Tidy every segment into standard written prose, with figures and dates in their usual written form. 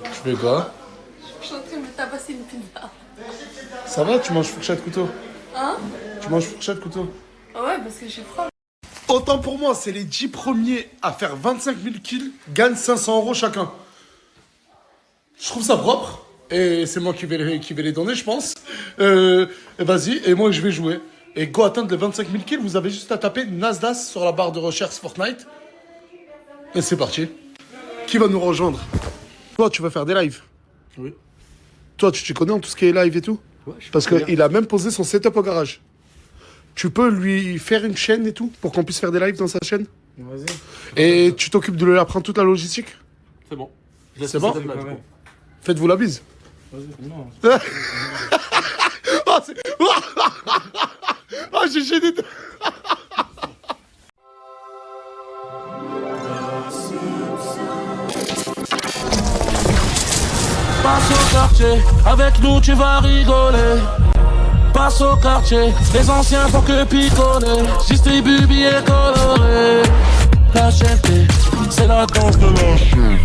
Tu fais quoi? Je suis en train de me tabasser une pizza. Ça va, tu manges fourchette couteau? Hein? Tu manges fourchette couteau? Ouais, parce que j'ai froid. Autant pour moi, c'est les 10 premiers à faire 25 000 kills gagnent 500 € chacun. Je trouve ça propre. Et c'est moi qui vais les donner, je pense. Vas-y, et moi je vais jouer. Et go atteindre les 25 000 kills, vous avez juste à taper Nasdaq sur la barre de recherche Fortnite. Et c'est parti. Qui va nous rejoindre? Toi, tu vas faire des lives? Oui. Toi, tu connais en tout ce qui est live et tout? Ouais, Parce qu'il a même posé son setup au garage. Tu peux lui faire une chaîne et tout pour qu'on puisse faire des lives dans sa chaîne? Vas-y. Et tu t'occupes de lui apprendre toute la logistique? C'est bon. C'est bon? Faites-vous la bise. Vas-y. Non. Oh, c'est... Oh, j'ai gêné. Passe au quartier, avec nous tu vas rigoler. Passe au quartier, les anciens font que picoler. Distribue billets colorés. La cherté, c'est la danse de la chaîne.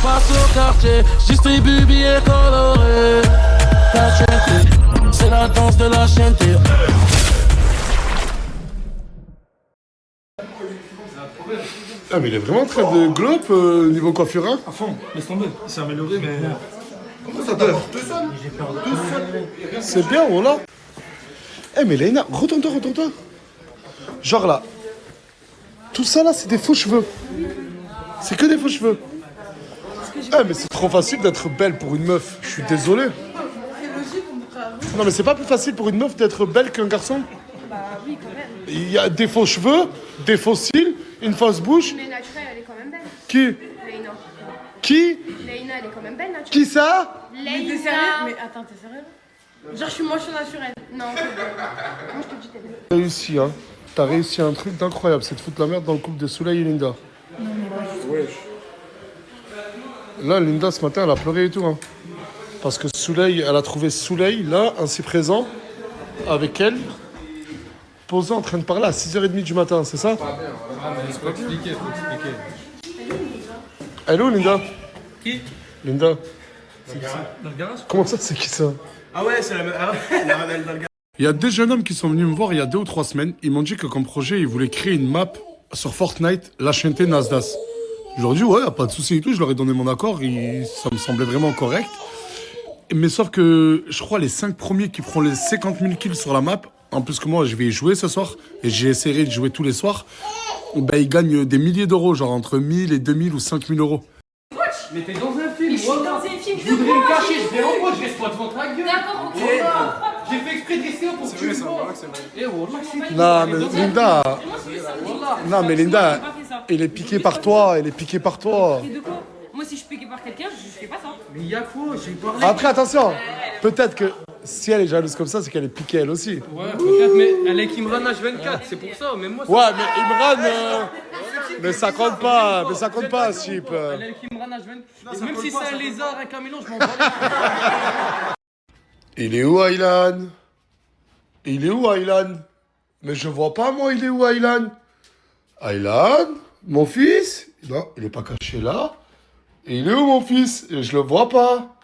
Passe au quartier, distribue billets colorés. La cherté, c'est la danse de la chaîne. Ah, mais il est vraiment en train de globe niveau coiffure, hein? À fond, laisse tomber. Il s'est amélioré, mais. Comment ça peur? C'est bien, voilà. Eh, mais Léna, retourne-toi, retourne-toi. Genre là, tout ça là, c'est des faux cheveux. C'est que des faux cheveux. Eh, mais c'est trop facile d'être belle pour une meuf. Je suis désolé. C'est logique, on devrait avouer. Non, mais c'est pas plus facile pour une meuf d'être belle qu'un garçon? Bah oui, quand même. Il y a des faux cheveux, des faux cils, une fausse bouche. Mais naturelle, elle est quand même belle. Qui? Leïna. Qui? Leïna, elle est quand même belle, naturelle. Qui ça? Mais t'es sérieux? Mais attends, t'es sérieux? Genre, je suis moche naturelle. Non, t'es belle. Moi, je te dis, t'es belle. T'as réussi, hein. T'as réussi un truc d'incroyable, c'est de foutre la merde dans le couple de Souley et Linda. Là, Linda, ce matin, elle a pleuré et tout, hein. Parce que Souley, elle a trouvé Souley, là, ainsi présent, avec elle, posé en train de parler à 6h30 du matin, c'est ça? Faut expliquer. Elle est où, Linda? Qui? Linda. Dans le garage? Comment ça, c'est qui ça? Ah ouais, c'est la même. Ah ouais, la rebelle dans le garage. Il y a des jeunes hommes qui sont venus me voir il y a 2 ou 3 semaines. Ils m'ont dit que comme projet, ils voulaient créer une map sur Fortnite, la chaîne Nasdaq. Je leur ai dit, ouais, y a pas de souci et tout. Je leur ai donné mon accord. Ça me semblait vraiment correct. Mais sauf que je crois les 5 premiers qui feront les 50 000 kills sur la map, en plus que moi, je vais y jouer ce soir. Et j'ai essayé de jouer tous les soirs. Ben, ils gagnent des milliers d'euros, genre entre 1000 et 2000 ou 5000 euros. Mais t'es dans un film. Mais je suis dans un film Je voudrais me cacher, je vais en mode, je reste pas devant ta gueule. D'accord, ok. J'ai fait exprès de rester pour que tu me vois. Eh, wallah, c'est Non, mais Linda. Non, mais Linda, il est piqué par toi. Il est piqué par toi. Et de quoi? Moi, si je suis piqué par quelqu'un, je fais pas ça. Mais y'a quoi? J'ai parlé. Après, attention. Peut-être que si elle est jalouse comme ça, c'est qu'elle est piquée elle aussi. Ouais, peut-être, mais elle est Kimran H24, c'est pour ça. Mais moi, Ouais, mais Imran. Mais ça compte pas. Mais ça compte pas, Chip. elle est Kimran H24. Et même si c'est un lézard, un caméléon, je m'en bats. Il est où, Aylan? Il est où, Aylan? Mais je vois pas, moi, il est où, Aylan? Aylan? Mon fils? Non, il est pas caché là. Et il est où, mon fils? Et je le vois pas.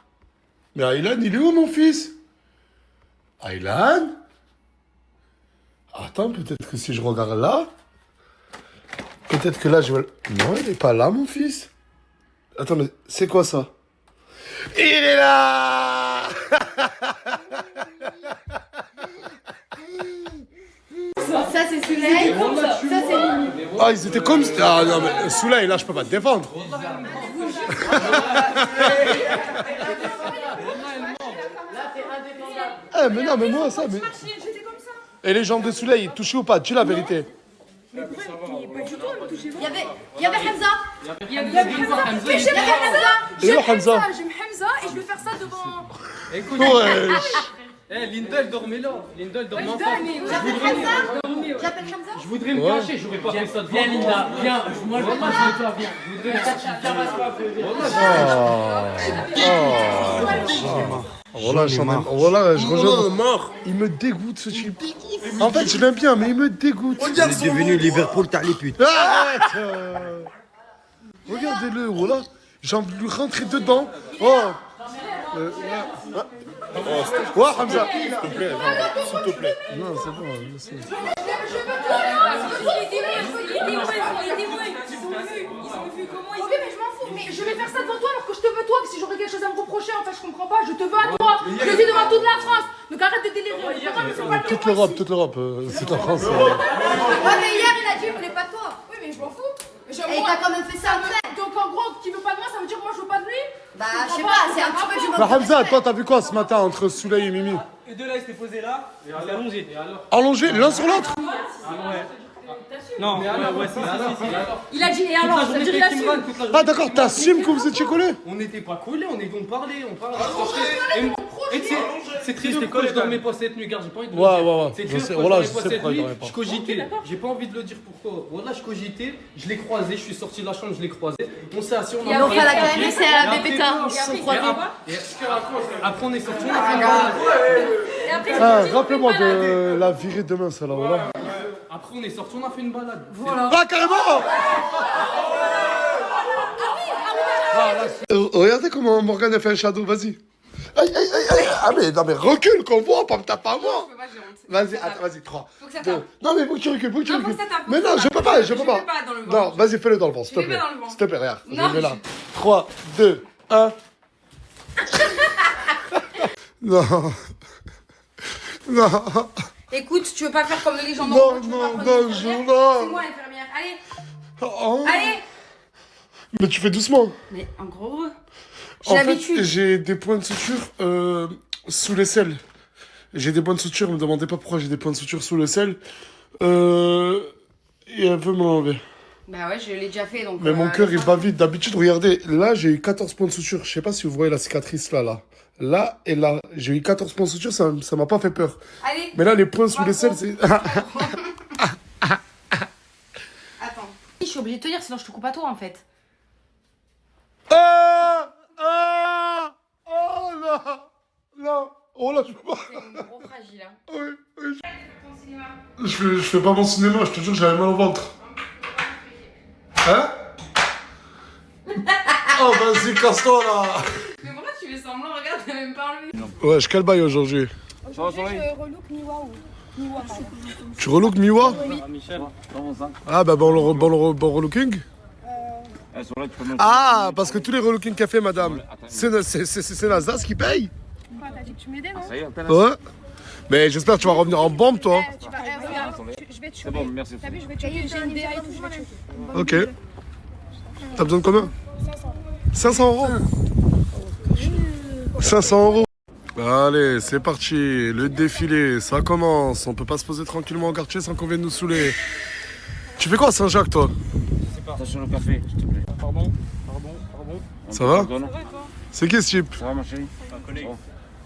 Mais Aylan, il est où, mon fils? Aylan? Attends, peut-être que si je regarde là... Peut-être que là, je vais... Non, il est pas là, mon fils. Attends, mais c'est quoi ça? Il est là! Ça, c'est Souley. Ça, c'est Mimi. Ah, ils étaient comme... Ah non, mais Souley, là, je peux pas te défendre. Eh, mais non, mais moi, ça... Mais... J'étais comme ça. Et les jambes de Souley, touchées ou pas? Dis la vérité. Pas du tout, elle me touchait. Il y avait Hamza. Il y a Hamza. Mais j'aime Hamza. Et où, Hamza? J'aime Hamza et je vais faire ça devant. Écoute, Ouais. eh, Linda, elle dormait là. Linda, elle dormait en face. J'appelle Hamza. J'appelle Hamza. Je voudrais me cacher, j'aurais pas fait ça devant. Viens, Linda, viens. Moi, je veux pas de toi, viens. Voilà, voilà, je rejoins. Mort. Il me dégoûte, ce type. En fait, je l'aime bien, mais il me dégoûte. Il est devenu Liverpool, t'as les putes. Arrête Regardez-le, voilà. J'ai envie de lui rentrer dedans. Oh ouais, Hamza. S'il te plaît, non, s'il te plaît. Non, c'est bon. C'est... Ok, mais je m'en fous. Mais je vais faire ça devant toi alors que je te veux toi. Que si j'aurais quelque chose à me reprocher, en fait, je comprends pas. Je te veux à toi. Je le dis devant toute la France. Donc arrête de délirer. Toute l'Europe, c'est la France. Ouais, mais hier il a dit il voulait pas de toi. Oui, mais je m'en fous. Et t'as quand même fait ça après. Donc en gros, qui veut pas de moi, ça veut dire que moi je veux pas de lui. Bah, je sais pas, c'est un petit peu du Bah, Hamza, toi, t'as vu quoi ce matin entre Souley et Mimi? Les deux là, ils s'étaient posés là, et allongés. Allongés l'un sur l'autre? Non, ouais, si. Il a dit, et alors, ça veut dire il assume. Ah, d'accord, t'assumes que vous étiez collés? On n'était pas collés, on parlait, on parlait. Et c'est triste, quand je dormais pas cette nuit, gars, j'ai pas envie de le dire. Ouais. C'est Je triste, sais, quand voilà, je je dormais sais pas pourquoi cette il nuit, dormait pas. je cogitais. J'ai pas envie de le dire pourquoi. Voilà, je cogitais, je l'ai croisé, je suis sorti de la chambre, je l'ai croisé. On s'est assis, on a Donc, elle a quand même c'est à la bébéta. Ils se sont croisés. Après, on est sorti, on a fait une balade. Ah, rappelez-moi de la virée demain, ça là, voilà. Après, on est sorti, on a fait une balade. Ah, carrément! Regardez comment Morgane a fait un shadow, vas-y. Aïe. Ah, mais non, mais recule qu'on voit, pas me tape à moi. Vas-y, attends, vas-y, 3. Faut que ça 2. tape. Non, mais faut que tu recules, faut que tu Non, faut recules. que ça tape, Mais faut non, que je ça peux tape. pas, je Je peux le pas. fais pas dans le Non, ventre. vas-y, fais-le dans le ventre, s'il te Je le plaît. fais dans le ventre. S'il te plaît, regarde. Non. Je vais là. 3, 2, 1. Non. Non. Écoute, tu veux pas faire comme les gens Non, tu veux pas non, prendre non, une je- infirmière non. C'est moi l'infirmière, allez, Oh. allez. Mais tu fais doucement. Mais en gros, En j'ai fait, l'habitude. j'ai des points de suture sous l'aisselle. J'ai des points de suture, me demandez pas pourquoi j'ai des points de suture sous l'aisselle. Et elle veut me l'enlever. Bah ouais, je l'ai déjà fait donc. Mais mon cœur il bat vite. D'habitude, regardez, là j'ai eu 14 points de suture. Je sais pas si vous voyez la cicatrice là. Là et là. J'ai eu 14 points de suture, ça m'a pas fait peur. Allez. Mais là, les points sous l'aisselle, c'est. Attends. Je suis obligée de te dire, sinon je te coupe à toi en fait. Ah oh là. Non. Oh là, je peux pas. C'est un gros fragile, hein. Oui. Je fais pas mon cinéma, je te jure, j'avais mal au ventre. Hein? Oh, vas-y, casse-toi là. Mais pourquoi tu fais semblant? Regarde, t'as même pas enlevé. Ouais, quel bail aujourd'hui? Je relook Miwa ou Miwa, pardon. Tu relook Miwa? Michel, comment ça? Ah, bah bon relooking. Ah, parce que tous les relookings qu'a fait madame, c'est Nasdaq qui paye? Quoi, t'as dit que tu m'aidais, non? Ouais. Mais j'espère que tu vas revenir en bombe, toi. Tu vas, regarde, je vais te choquer. C'est bon, merci. T'as vu, je vais te choquer, j'ai une DA et tout, je vais te choquer. Ok. T'as besoin de combien? 500 euros. 500 euros. Allez, c'est parti. Le défilé, ça commence. On peut pas se poser tranquillement au quartier sans qu'on vienne nous saouler. Tu fais quoi à Saint-Jacques, toi? Attention le café, s'il te plaît. Pardon. Ça va? Ça va, C'est qui ce type? ça va ma chérie?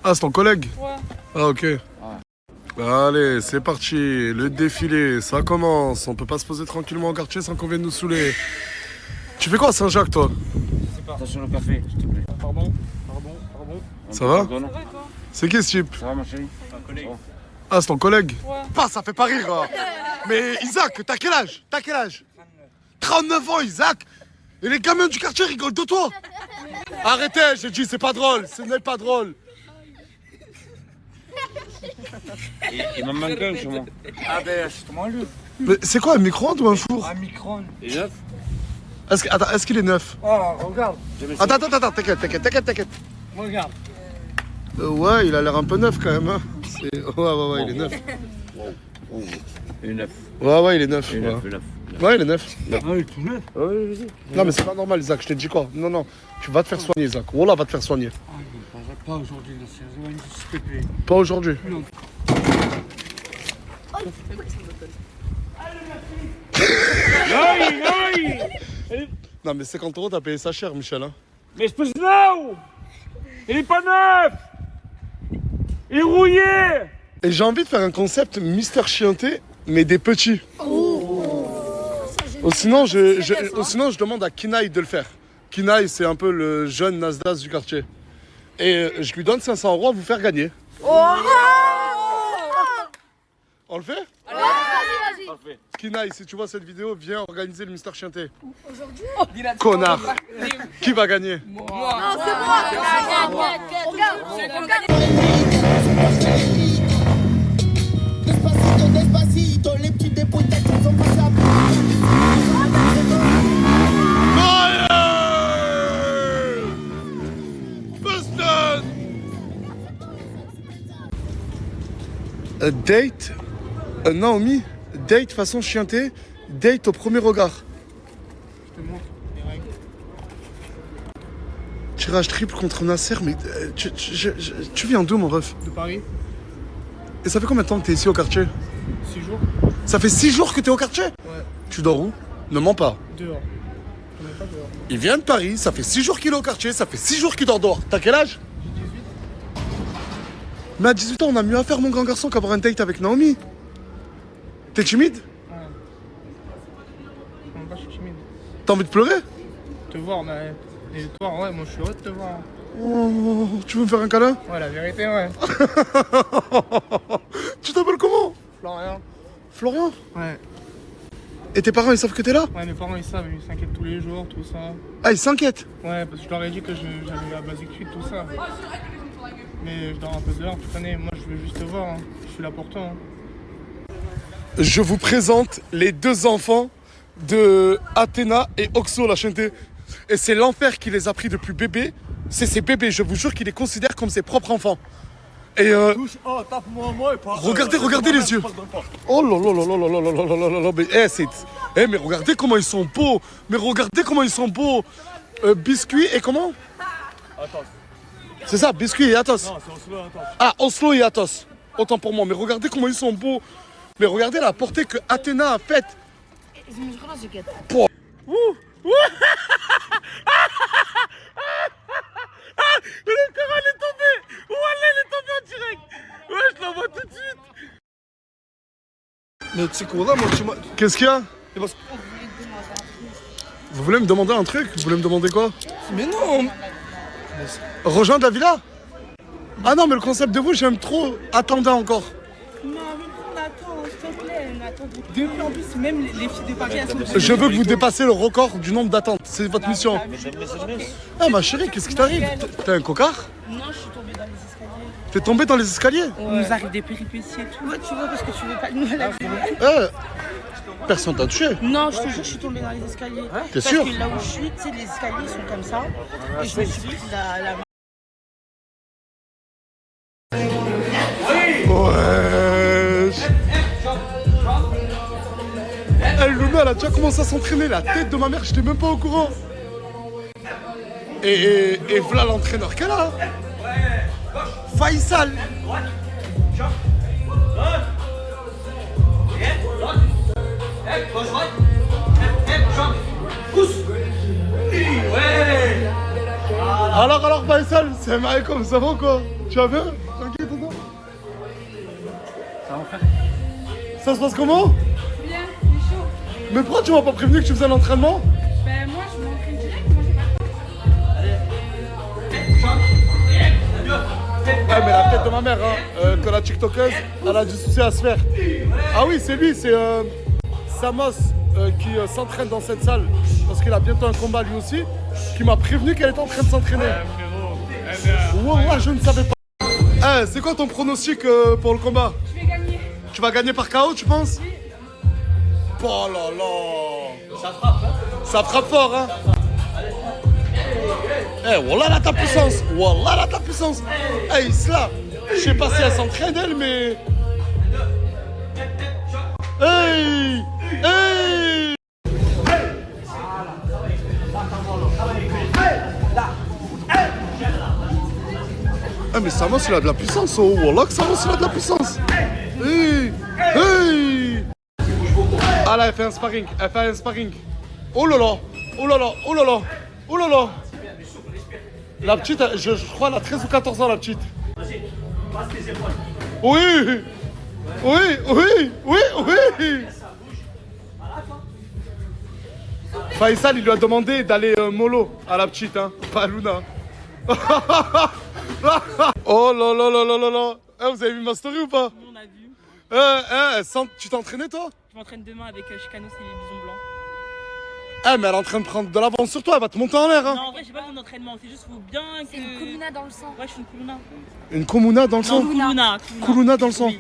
Ah, c'est ton collègue? Ouais. Ah, ok. Allez, c'est parti. Le défilé, ça commence. On peut pas se poser tranquillement au quartier sans qu'on vienne nous saouler. Tu fais quoi à Saint-Jacques, toi? Attention le café, s'il te plaît. Pardon. Ça va? C'est qui ce type? Ça va ma chérie? Ah, c'est ton collègue? Ouais. Pas, ça fait pas rire. Hein. Mais Isaac, t'as quel âge? 39 ans, Isaac. Et les gamins du quartier rigolent de toi. Arrêtez, j'ai dit, c'est pas drôle. Ce n'est pas drôle. Il m'en manque un chez moi. Ah ben, justement lui. Mais c'est quoi, un micro-ondes ou un four? Un micron. Et neuf? Est-ce qu'il est neuf? Oh, regarde. Attends, t'inquiète. Regarde. Ouais, il a l'air un peu neuf quand même. Hein. Ouais, il est neuf. Il est neuf. Ouais, il est neuf. Il est Ouais. neuf, il est neuf. Ouais, il est neuf. Ah, il est tout neuf. Ouais, vas-y. Non, mais c'est pas normal, Isaac. Je t'ai dit quoi? Non. Tu vas te faire soigner, Isaac. Wallah va te faire soigner. Ah, pas aujourd'hui, s'il te plaît. Pas aujourd'hui. Non. Non, mais 50 euros, t'as payé ça cher, Michel. Hein. Mais espèce de il est pas neuf. Il est rouillé. Et j'ai envie de faire un concept Mister Chianté, mais des petits. Ou sinon, je demande à Kinaï de le faire. Kinaï, c'est un peu le jeune Nasdaq du quartier. Et je lui donne 500 euros à vous faire gagner. On le fait? Vas-y. Parfait. Kinaï, si tu vois cette vidéo, viens organiser le Mister Chienté. Aujourd'hui? Connard. Qui va gagner? Non, c'est moi. Regarde. Despacito, despacito, les petits dépôts de tête, ils ont passé à Boston. Date, Naomi, date façon chienté, date au premier regard. Je te montre les règles. Tirage triple contre Nasser, mais tu viens d'où mon ref? De Paris, Et ça fait combien de temps que t'es ici au quartier? 6 jours. Ça fait 6 jours que t'es au quartier? Ouais, Tu dors où? Ne mens pas. dehors. Je mets pas dehors. Il vient de Paris, ça fait 6 jours qu'il est au quartier, ça fait 6 jours qu'il dort dehors. T'as quel âge? 18. Mais à 18 ans, on a mieux à faire mon grand garçon qu'avoir un date avec Naomi. T'es timide? Ouais. Non, pas, je suis timide. T'as envie de pleurer? Te voir, mais. Et toi, ouais, moi je suis heureux de te voir. Oh, tu veux me faire un câlin? Ouais, la vérité, ouais. Tu t'appelles comment? Florian. Florian? Ouais. Et tes parents, ils savent que t'es là? Ouais, mes parents ils savent, ils s'inquiètent tous les jours, tout ça. Ah, ils s'inquiètent? Ouais, parce que je leur ai dit que j'avais la basique suite, tout ça. Mais je dors un peu dehors, tu connais, moi je veux juste te voir, hein. Je suis là pour toi. Hein. Je vous présente les deux enfants de Athéna et Oxo, la chienté. Et c'est l'enfer qui les a pris depuis bébé. C'est ces bébés, je vous jure qu'il les considère comme ses propres enfants. Et regardez les yeux. Oh là là là là là là là là là là là. Mais regardez comment ils sont beaux. Mais regardez comment ils sont beaux. Biscuit et comment? Athos. C'est ça, Biscuit et Athos. Non, c'est Oslo et Athos. Ah, Oslo et Athos. Autant pour moi. Mais regardez comment ils sont beaux. Mais regardez la portée que Athéna a faite. Le Coran est tombé. Wallah, il est tombé en direct. Ouais, je l'envoie tout de suite. Mais tu sais quoi, moi, tu m'as... Qu'est-ce qu'il y a? Vous voulez me demander un truc? Vous voulez me demander quoi? Mais non. Rejoindre la villa? Ah non, mais le concept de vous, j'aime trop. Attendez encore. Non, on attend, s'il te plaît, on attend. Depuis, en plus, même les filles de Paris, elles sont... Je veux que vous dépassiez le record du nombre d'attentes. C'est votre mission. Ah, ma chérie, qu'est-ce qui t'arrive? T'es un cocard? Non, je suis tombée dans les escaliers. T'es tombé dans les escaliers? Il nous arrive des péripéties et tout. Ouais, tu vois, parce que tu veux pas nous à la Personne t'a touché. Non, je te jure, je suis tombée dans les escaliers. T'es sûr? Parce que là où je suis, tu sais, les escaliers sont comme ça. Et je me suis pris la... Ouais. Elle, Luna, elle a déjà commencé à s'entraîner. La tête de ma mère, j'étais même pas au courant. Et voilà l'entraîneur qu'elle a. Faisal. Alors Faisal, c'est marré comme ça va quoi? Tu vas bien? Tranquille, tonton? Ça va, frère? Ça se passe comment? Bien, il est chaud. Mais pourquoi tu m'as pas prévenu que tu faisais l'entraînement? Ben moi, je m'entraîne direct, moi j'ai pas. Ah mais la tête de ma mère, hein, que la TikTokeuse, elle a du souci à se faire. Ah oui, c'est lui, c'est Samos qui s'entraîne dans cette salle parce qu'il a bientôt un combat lui aussi, qui m'a prévenu qu'elle était en train de s'entraîner. Wallah, je ne savais pas. Eh, c'est quoi ton pronostic pour le combat? Je vais gagner. Tu vas gagner par KO, tu penses? Oh là là. Ça frappe, hein? Ça frappe fort, hein? Eh, wallah là ta puissance. Wallah là ta puissance. Eh, Isla, je sais pas si elle s'entraîne elle, mais... Hey! Hey! Ah mais Samos il a de la puissance, oh wallah que Samos il a de la puissance. Hey! Hey! Ah là elle fait un sparring, Oh là là, oh là là, oh là là, oh là là. La petite, je crois elle a 13 ou 14 ans la petite. Oui! Oui, oui, oui, oui. Faisal, il lui a demandé d'aller mollo à la petite, hein, pas à Luna. Oh là là là là là là. Eh, vous avez vu ma story ou pas? On a vu. Tu t'es entraîné toi? Je m'entraîne demain avec Chicanos et les bisons blancs. Eh, mais elle est en train de prendre de l'avance sur toi, elle va te monter en l'air. Hein. Non, en vrai, j'ai pas besoin d'entraînement, c'est juste faut bien que. C'est une Kuluna dans le sang. Ouais, je suis une Kuluna. Une Komuna dans le sang? Kuluna. Kuluna dans le sang. Oui.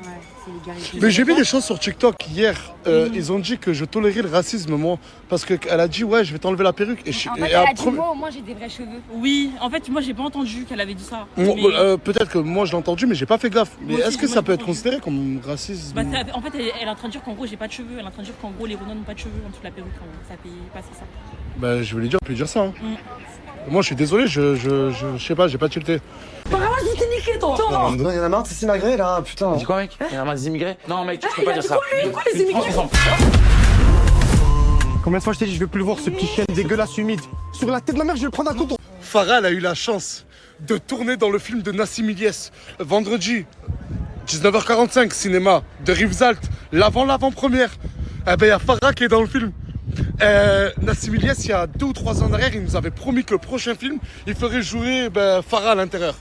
Mais j'ai vu des choses sur TikTok hier. Ils ont dit que je tolérais le racisme, moi. Parce qu'elle a dit, ouais, je vais t'enlever la perruque. Et En fait, elle a dit, moi j'ai des vrais cheveux. Oui, en fait, moi j'ai pas entendu qu'elle avait dit ça. Peut-être que moi je l'ai entendu, mais j'ai pas fait gaffe. Mais Moi est-ce aussi, que moi, ça j'ai peut être entendu. considéré comme racisme? Bah, en fait, elle est en train de dire qu'en gros j'ai pas de cheveux. Elle est en train de dire qu'en gros les Renois n'ont pas de cheveux en dessous de la perruque. Ça fait passer ça. Bah, je vais lui dire, plus dire ça. Hein. Moi, je suis désolé, je sais pas, j'ai pas tilté. Il y en a marre de ces immigrés là, putain. Dis quoi, mec? Il y en a marre des immigrés? Non, mec, tu peux pas dire ça. Quoi les immigrés? Combien de fois je t'ai dit, je veux plus le voir, ce petit chien dégueulasse humide. Sur la tête de ma mère, je vais le prendre à couteau. Farah, elle a eu la chance de tourner dans le film de Nassim Ilyes. Vendredi, 19h45, cinéma de Rivesaltes, l'avant-première. Eh ben, il y a Farah qui est dans le film. Nassim Ilyes, il y a 2 ou 3 ans en arrière, il nous avait promis que le prochain film, il ferait jouer Farah à l'intérieur.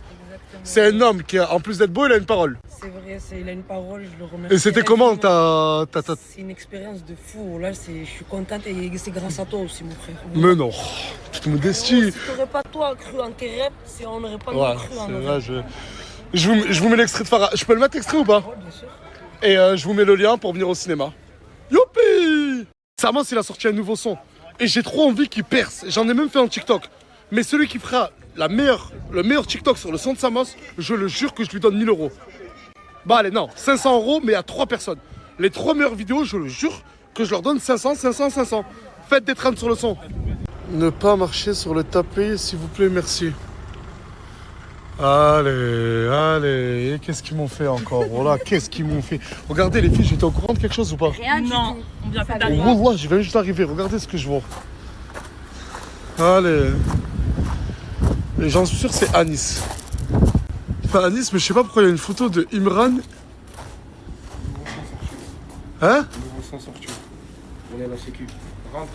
C'est un homme qui, en plus d'être beau, il a une parole. C'est vrai, il a une parole, je le remercie. Et c'était comment C'est une expérience de fou. Là, je suis contente et c'est grâce à toi aussi, mon frère. Mais non, toute modestie. Si t'aurais pas toi cru en tes rêves, on n'aurait pas cru en nos rêves. Je vous mets l'extrait de Farah. Je peux le mettre extrait ou pas? Ouais, bien sûr. Et je vous mets le lien pour venir au cinéma. Youpi! Samos, il a sorti un nouveau son. Et j'ai trop envie qu'il perce. J'en ai même fait un TikTok. Mais celui qui fera le meilleur TikTok sur le son de Samos, je le jure que je lui donne 1000 €. Bah allez, non, 500 € mais à 3 personnes. Les 3 meilleures vidéos, je le jure que je leur donne 500, 500, 500. Faites des trains sur le son. Ne pas marcher sur le tapis, s'il vous plaît, merci. Allez, et qu'est-ce qu'ils m'ont fait encore? Voilà, qu'est-ce qu'ils m'ont fait? Regardez les filles, j'étais au courant de quelque chose ou pas? Rien du Non, tout. on vient pas Oh, d'arriver. ouais, je viens juste d'arriver, regardez ce que je vois. Allez. Et j'en suis sûr c'est Anis. Enfin Anis, mais je sais pas pourquoi il y a une photo de Imran. Hein? On va s'en sortir. On est à la sécu. Rentre.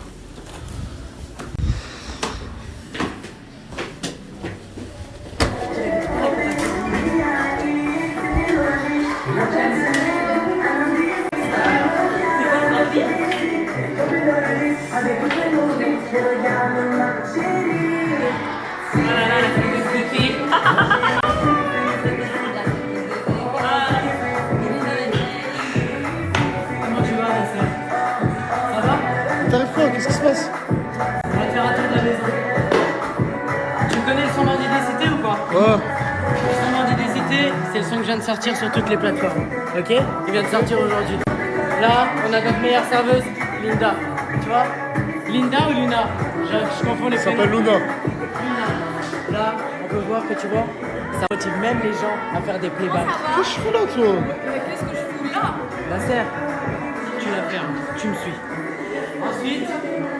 T'arrives quoi? Qu'est-ce qui se passe? On va te faire un tour de la maison. Tu connais le son Bandit des Cités ou pas? Ouais. Le son Bandit des Cités, c'est le son que vient de sortir sur toutes les plateformes. Ok? Il vient de sortir aujourd'hui. Là, on a notre meilleure serveuse, Linda. Tu vois? Linda ou Luna? Je confonds les Ça prénoms. s'appelle Luna. Luna. Là, on peut voir que tu vois, ça motive même les gens à faire des playbacks. Qu'est-ce que je fais là, toi? Mais qu'est-ce que je fous là? Ma sœur, tu la fermes, tu me suis. Ensuite,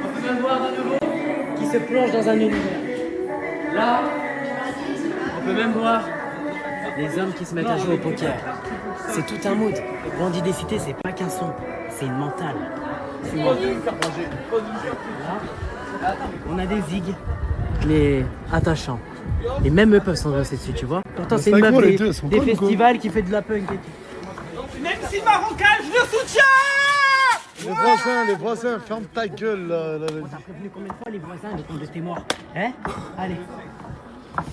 on peut même voir de nouveau qui se plonge dans un univers. Là, on peut même voir les hommes qui se mettent à jouer au poker. C'est tout un mood. Bandit des Cités, c'est pas qu'un son, c'est une mentale. Là, on a des zigs, mais attachants. Et même eux peuvent s'engraisser dessus, tu vois. Pourtant, c'est une avec meuf moi, les des, deux, elles sont des connes, quoi. festivals qui fait de la punk et tout. Même si Marocain, je le soutiens! Les voisins, ferme ta gueule là. On t'a prévenu combien de fois les voisins, les comptes de tes morts? Hein? Allez.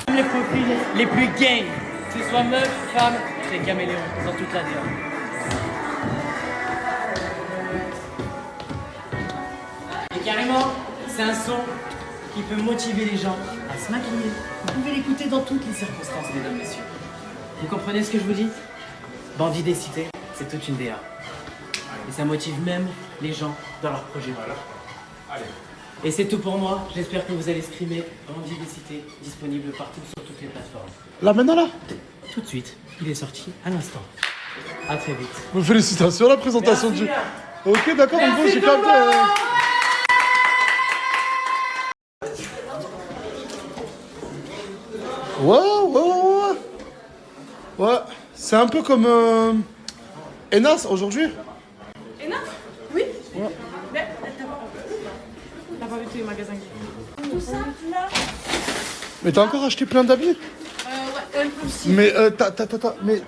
Les profils les plus gays, que ce soit meuf, femme, c'est caméléon dans toute la Dior. Et carrément, c'est un son qui peut motiver les gens à se maquiller. Vous pouvez l'écouter dans toutes les circonstances, mesdames, messieurs. Vous comprenez ce que je vous dis? Bandit des Cités, c'est toute une DA. Et ça motive même les gens dans leur projet. Et c'est tout pour moi. J'espère que vous allez streamer Bandit des Cités, disponible partout sur toutes les plateformes. Là maintenant là? Tout de suite, il est sorti à l'instant. À très vite. Félicitations, la présentation Merci, du... gars. Ok, d'accord, en gros, j'ai capté. Ouais. Ouais, c'est un peu comme Enas aujourd'hui. Enas? Oui. Ouais. Mais t'as pas vu tous les magasins? Tout ça là? Mais t'as encore acheté plein d'habits? Ouais, impulsif. Mais mais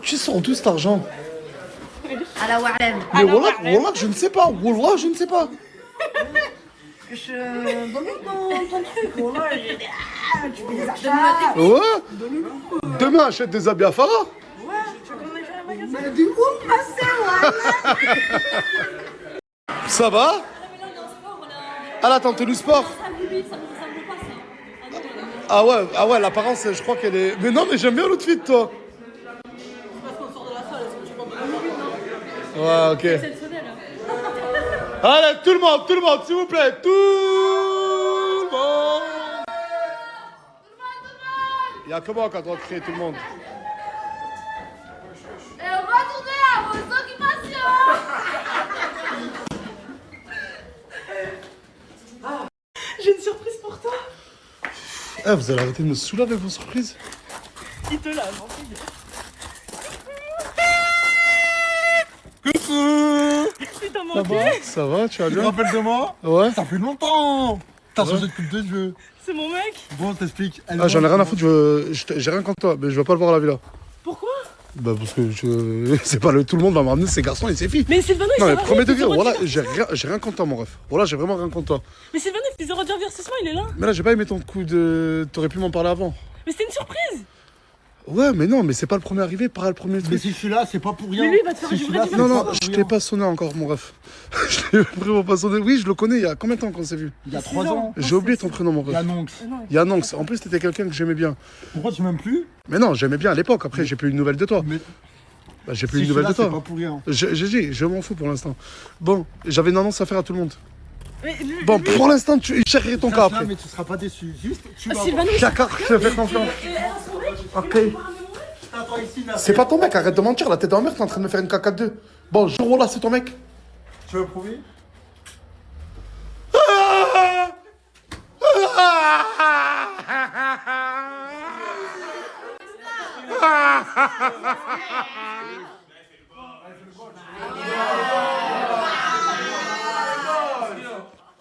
tu sors d'où cet argent? À la Warlem. Mais Wallah, je ne sais pas. Wallah, je ne sais pas. Donne-nous ton truc. Wallah, tu fais des achats. Ouais. Demain, achète des habits à Farah. Ouais, tu veux qu'on aille faire un magasin? Du coup, passer, Wallah. Ça va? Ah là, t'es en tenue sport. Ah ouais, l'apparence, je crois qu'elle est... Mais non, mais j'aime bien l'outfit, toi. Ouais, ok. Allez, tout le monde, s'il vous plaît. Tout le monde. Il y a comment quand on va créer tout le monde? Et on va tourner à vos occupations. J'ai une surprise pour toi. Eh, vous allez arrêter de me saouler avec vos surprises. Il te lave, en fait. Il t'a manqué. Ça va, tu vas Tu te bien? rappelles de moi? Ouais. Ça fait longtemps. T'as changé de coupe de cheveux. C'est mon mec. Bon, t'expliques. Ah, j'en ai rien à foutre, j'ai rien contre toi, mais je vais pas le voir à la villa. Pourquoi? Bah, parce que c'est pas tout le monde va me ramener ses garçons et ses filles. Mais Sylvano, il Non, s'est mais premier degré, voilà, voilà. j'ai rien contre toi, mon ref. Voilà, j'ai vraiment rien contre toi. Mais Sylvano, il fait 0 divertissement, il est là. Mais là, j'ai pas aimé ton coup de. T'aurais pu m'en parler avant. Mais c'était une surprise. Ouais, mais non, mais c'est pas le premier arrivé, pas le premier Mais truc. si je suis là, c'est pas pour rien. Mais lui, il va te faire Si du je suis vrai là, dimanche. c'est Non, pas je pour t'ai rien. pas sonné encore, mon ref. Je t'ai vraiment pas sonné. Oui, je le connais, il y a combien de temps qu'on s'est vu? Il y a 3 ans. J'ai oublié ton prénom, mon Il y a ref. Nonx. Il y a Nonx. En plus, t'étais quelqu'un que j'aimais bien. Pourquoi tu m'aimes plus? Mais non, j'aimais bien à l'époque. Après, j'ai plus une nouvelle de toi. Mais Bah, j'ai plus si une je suis nouvelle là, de toi. c'est pas pour rien. J'ai dit, je m'en fous pour l'instant. Bon, j'avais une annonce à faire à tout le monde. Mais lui, Bon, pour l'instant, tu chercherais ton cas Là, après. mais tu seras pas déçu. Juste, tu vas Sylvano, D'accord, je te fais confiance. Ok. Attends ici, là. C'est pas ton mec, arrête de mentir, la tête en mer, t'es en train de me faire une caca de deux. Bon, jour là, c'est ton mec. Tu veux prouver?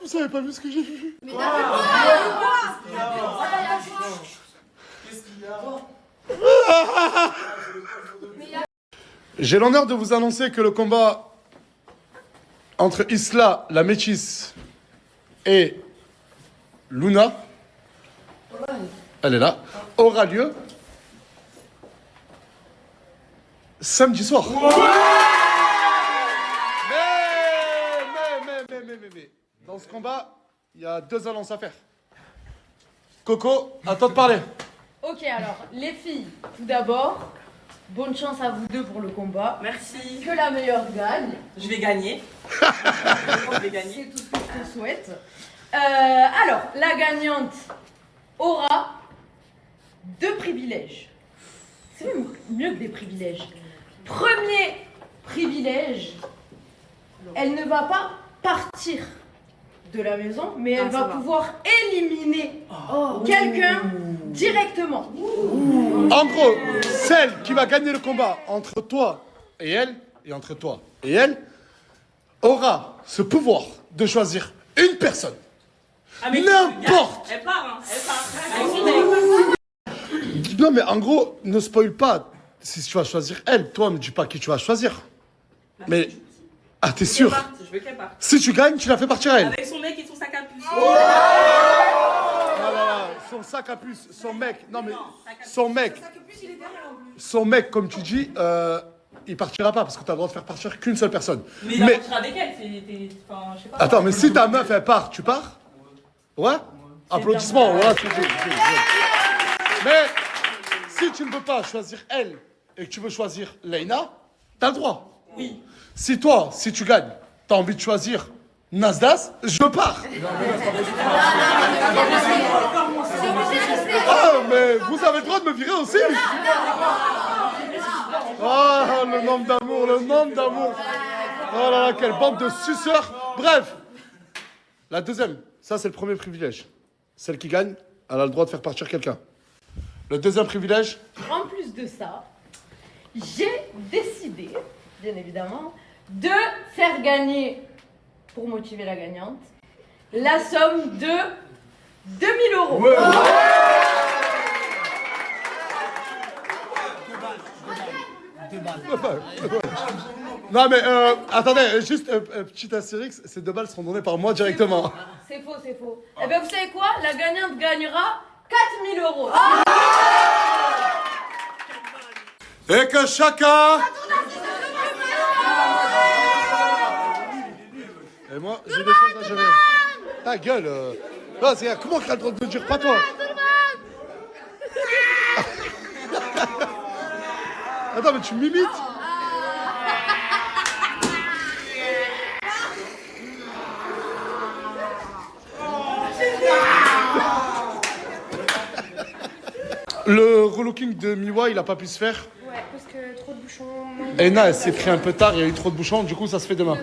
Vous avez pas vu ce que j'ai vu? J'ai l'honneur de vous annoncer que le combat entre Isla, la métisse, et Luna, elle est là, aura lieu samedi soir. Mais, dans ce combat, il y a 2 annonces à faire. Coco, à toi de parler. Ok, alors, les filles, tout d'abord, bonne chance à vous deux pour le combat. merci. Que la meilleure gagne. Je vais gagner. Je vais gagner. C'est tout ce que je te souhaite. Alors, la gagnante aura 2 privilèges. C'est même mieux que des privilèges. Premier privilège, elle ne va pas partir de la maison, mais elle va pouvoir éliminer quelqu'un directement. En gros, celle qui va gagner le combat entre toi et elle, entre toi et elle, aura ce pouvoir de choisir une personne. Ah, mais N'importe. Elle part, hein. Elle part. Avec son mec. Non mais en gros, ne spoil pas. Si tu vas choisir elle, toi, me dis pas qui tu vas choisir. Mais... Ah, t'es sûr? Je veux qu'elle parte. Si tu gagnes, tu la fais partir à elle. Avec son mec et son sac à puce. Son sac à puce, son mec, non mais son mec, comme tu dis, il partira pas parce que tu as le droit de faire partir qu'une seule personne. Mais il partira avec elle, enfin, je sais pas. Attends, mais si ta meuf elle part, tu pars? Ouais? Applaudissements, ouais, c'est bien. Mais si tu ne veux pas choisir elle et que tu veux choisir Leïna, t'as le droit. Oui. Si toi, si tu gagnes, t'as envie de choisir Nasdaq, je pars. Ah, mais vous avez le droit de me virer aussi. Ah, le nombre d'amour, le nombre d'amour. Oh là là, quelle bande de suceurs. Bref, la deuxième, ça c'est le premier privilège. Celle qui gagne, elle a le droit de faire partir quelqu'un. Le deuxième privilège. En plus de ça, j'ai décidé, bien évidemment, de faire gagner, pour motiver la gagnante, la somme de 2000 €. Ouais. Non, mais attendez, juste petit astérix, ces 2 balles seront données par moi directement. C'est faux, c'est faux. Eh bien, vous savez quoi? La gagnante gagnera 4000 euros. Et que chacun... Et moi, j'ai des choses à gérer. Ta gueule. Non, c'est comment tu as le droit de me dire pas toi? Attends, mais tu m'imites? Le relooking de Miwa, il a pas pu se faire. Ouais, parce que trop de bouchons. Ena, elle s'est pris un peu tard, il y a eu trop de bouchons, du coup ça se fait demain.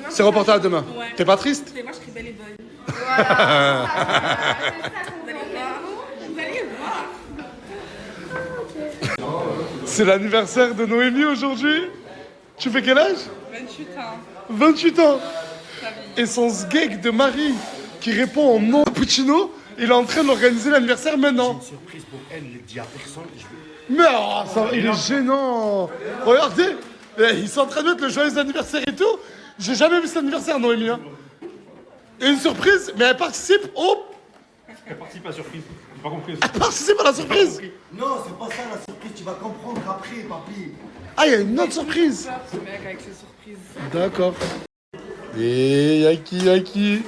C'est reporté à demain. Ouais. T'es pas triste? Et moi, je serai belle et bonne. Voilà. Vous allez voir. C'est l'anniversaire de Noémie aujourd'hui. Tu fais quel âge? 28 ans. 28 ans. Et son sgeg de Marie qui répond en non à Puccino, il est en train d'organiser l'anniversaire maintenant. Une surprise pour elle, il dit à personne. Mais oh, ça, il est gênant. Regardez, ils sont en train de mettre le joyeux anniversaire et tout. J'ai jamais vu cet anniversaire, Noémie. Hein. Et une surprise, mais elle participe au... Elle participe à la surprise. J'ai pas compris. Elle participe à la surprise. Non, c'est pas ça la surprise, tu vas comprendre après, papi. Ah, il y a une autre surprise. Ce mec avec ses surprises. D'accord. Et y'a qui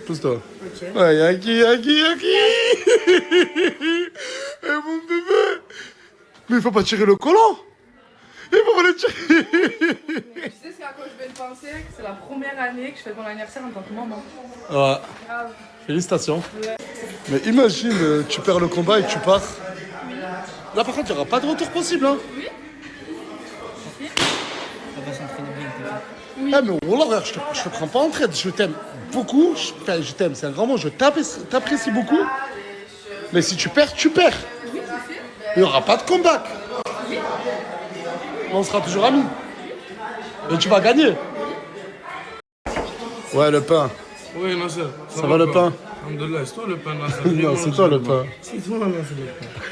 pousse-toi. Ok. Ouais, y'a qui Et mon bébé. Mais il faut pas tirer le collant. Il faut pas le tirer. Tu sais ce à quoi je viens de penser? C'est la première année que je fais mon anniversaire en tant que maman. Ouais. Grave. Félicitations. Ouais. Mais imagine, tu perds le combat et tu pars. Là, par contre, il n'y aura pas de retour possible. Hein. Oui. On va s'entraîner bien, t'inquiète. Oui. Ah, mais Wallah, je te prends pas en traite. Je t'aime beaucoup. Enfin, je t'aime, c'est un grand mot. Je t'apprécie beaucoup. Mais si tu perds, tu perds. Oui, je sais. Il n'y aura pas de comeback. On sera toujours amis. Et tu vas gagner. Ouais, le pain. Oui, Nasser. Ça va le pain? Alhamdoulilah, c'est toi le pain, Nasser. Non, c'est toi le pain. C'est toi, Nasser, le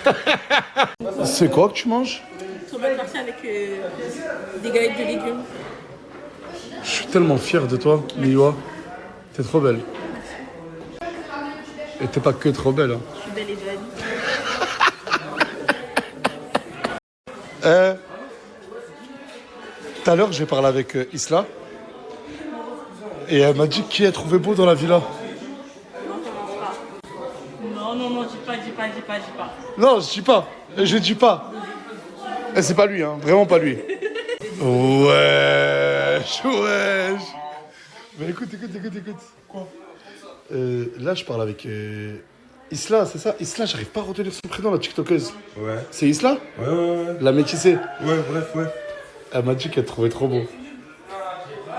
pain. C'est quoi que tu manges? Trop belle partie avec des galettes de légumes. Je suis tellement fier de toi, Miwa. T'es trop belle. Et t'es pas que trop belle. Hein. Je suis belle et bonne. Tout à l'heure, j'ai parlé avec Isla. Et elle m'a dit qui elle trouvait beau dans la villa. Non, dis pas. Non, je dis pas. Je dis pas. Et c'est pas lui, hein. Vraiment pas lui. Wesh. Mais écoute. Quoi? Là, je parle avec Isla, c'est ça? Isla, j'arrive pas à retenir son prénom, la tiktokeuse. Ouais. C'est Isla? Ouais. La métissée? Ouais, bref. Elle m'a dit qu'elle te trouvait trop beau. Bah,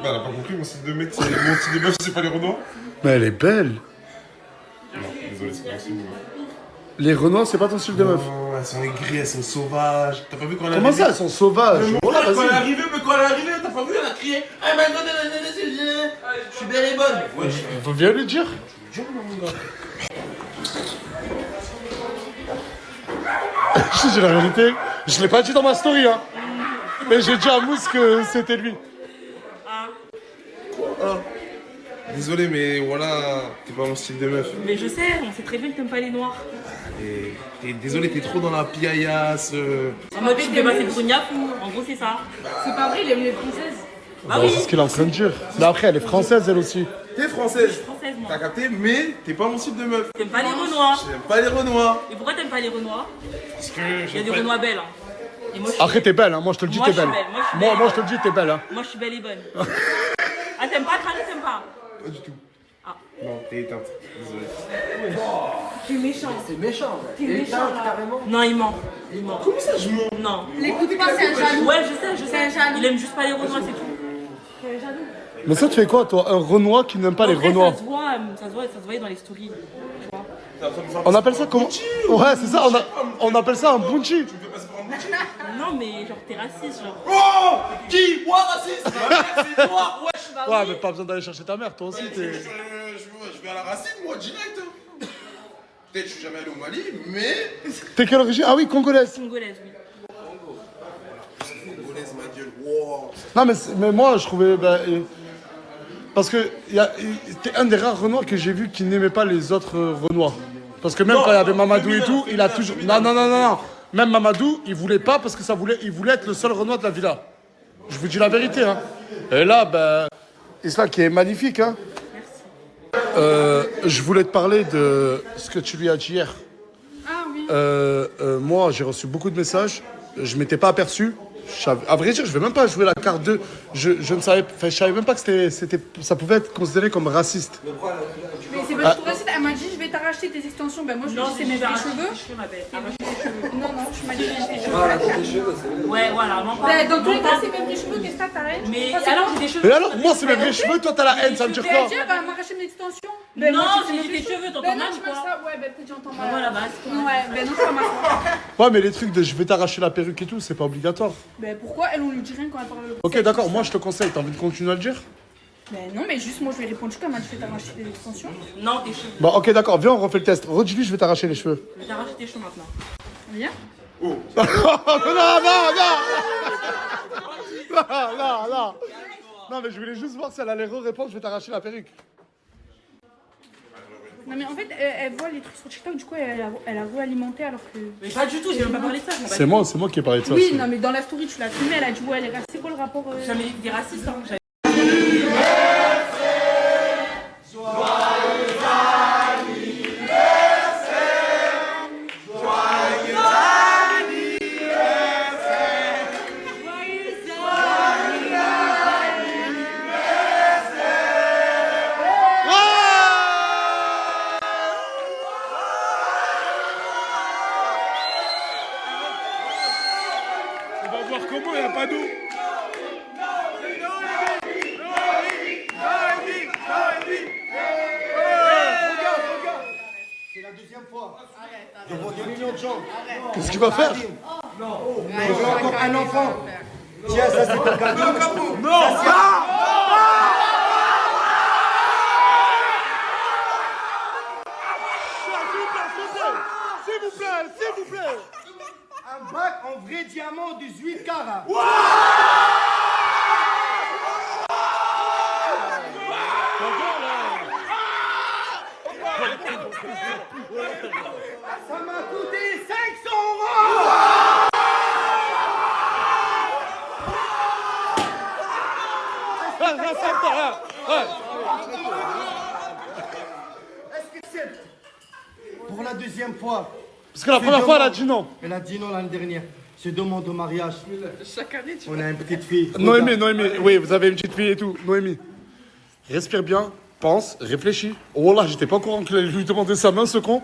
elle a pas compris, mon style de mec, c'est mon style de meuf, c'est pas les Renois. Mais elle est belle. Non, désolé, c'est pas mon style de meuf. Les Renois, c'est pas ton style de meuf? Non, elles sont aigries, elles sont sauvages. T'as pas vu quand elle est Comment arrivée? ça, elles sont sauvages? Mais Voilà, quand elle est vas-y. arrivée, t'as pas vu, elle a crié. Ah, mais non, je suis belle et bonne. Ouais, Faut bien lui dire. je mon gars. Je te dis la vérité, je l'ai pas dit dans ma story, hein. Mais j'ai dit à Mousse que c'était lui. Désolé, mais voilà, t'es pas mon style de meuf. Mais je sais, on sait très bien que t'aimes pas les noirs. Désolé, t'es trop dans la piaillasse. En mode, tu fais passer pour une yafou. En gros, c'est ça. C'est pas vrai, il aime les françaises. Bah, c'est ce qu'il est en train de dire. Mais après, elle est française, elle aussi. T'es française, Française, moi. t'as capté, mais t'es pas mon style de meuf. T'aimes pas les Renois. J'aime pas les Renois. Et pourquoi t'aimes pas les Renois? Parce que Il y a des Renois belles. Hein. Et moi, je suis Après, t'es belle, hein. Moi, je te le dis, Moi, t'es je suis belle. belle. Moi, je suis belle. Moi, je te le dis, t'es belle, hein. Moi, je suis belle et bonne. Ah, t'aimes pas, Crâne, t'aimes pas? Pas du tout. Ah. Non, t'es éteinte. Désolé. Tu es méchant. C'est méchant. T'es méchant, là. Carrément. Non, il ment. Comment ça, je mens? Non. L'écoute pas, c'est un jaloux. Ouais, je sais. Il aime juste pas les Renois, c'est tout. Mais ça, tu fais quoi, toi? Un Renois qui n'aime pas les En vrai, Renois? ça se voyait dans les stories. Tu vois. On appelle ça comment? Ouais, c'est ça, on appelle ça un bunchi. Non, mais genre, t'es raciste, genre. Oh! Qui? Moi, raciste? C'est toi, wesh! Ouais, mais pas besoin d'aller chercher ta mère, toi aussi, t'es... Je vais à la racine, moi, direct. Peut-être que je suis jamais allé au Mali, mais... T'es quelle origine? Ah oui, congolaise. Congolaise, oui. Congolaise, ma gueule. Non, mais moi, je trouvais... parce que t'es un des rares Renois que j'ai vu qui n'aimait pas les autres Renois. Parce que même quand il y avait Mamadou et tout, il a toujours... Non. Même Mamadou, il voulait pas parce que il voulait être le seul Renois de la villa. Je vous dis la vérité, hein. Et là, Isla qui est magnifique, hein. Je voulais te parler de ce que tu lui as dit hier. Ah oui. Moi, j'ai reçu beaucoup de messages. Je m'étais pas aperçu. À vrai dire, je vais même pas jouer la carte 2. Je ne savais, je savais même pas que ça pouvait être considéré comme raciste. Mais c'est pas du tout raciste. Elle m'a dit je vais t'arracher tes extensions. Ben moi je lui ai dit c'est mes vrais cheveux. Non, tu m'as dit j'ai des cheveux. Voilà, tes cheveux, c'est... Ouais, voilà, dans tous les cas, c'est mes vrais cheveux. Qu'est-ce que t'arrêtes? Mais alors, j'ai des cheveux. Et alors, moi, c'est mes vrais cheveux. Toi, t'as la haine. Ça me dire quoi? Elle va m'arracher mes extensions. Non, c'est des cheveux, t'entends mal ou quoi? Ouais, peut-être j'entends mal. Voilà, bah, Ouais, non, c'est pas mal. Ouais, mais les trucs de je vais t'arracher la perruque et tout, c'est pas obligatoire. Pourquoi elle, on lui dit rien quand elle parle le Ok, d'accord, moi je te conseille, t'as envie de continuer à le dire? Non, mais juste moi je lui ai répondu comme elle dit je vais t'arracher tes extensions. Non, tes cheveux. Bon, ok, d'accord, viens, on refait le test. Redis-lui, je vais t'arracher les cheveux. Je vais t'arracher tes cheveux maintenant. Viens. Oh. Non. Non, mais je voulais juste voir si elle allait répondre, je vais t'arracher la perruque. Non, mais en fait, elle voit les trucs sur TikTok, du coup, elle a réalimenté alors que. Mais pas du tout, j'ai même pas parlé de ça. C'est moi qui ai parlé de ça. Oui, aussi. non, mais dans la story, tu l'as filmé, elle a dit, ouais, elle est raciste. C'est quoi le rapport Jamais dit des racistes, hein. Comment il n'y a pas d'eau? C'est la deuxième fois. Devant des millions de gens. Qu'est-ce qu'il va faire? Non. Je veux encore un enfant. Tiens, ça c'est un cadeau. Non. S'il vous plaît. Un bac en vrai diamant 18 carats. Ça m'a coûté 500 €. Est-ce que c'est pour la deuxième fois? Parce que la première fois, elle a dit non. Elle a dit non l'année dernière. Je demande au mariage. Chaque année, tu On a une petite fille. Noémie, oui, vous avez une petite fille et tout. Noémie, respire bien, pense, réfléchis. Oh là, j'étais pas au courant que lui demander sa main, ce con.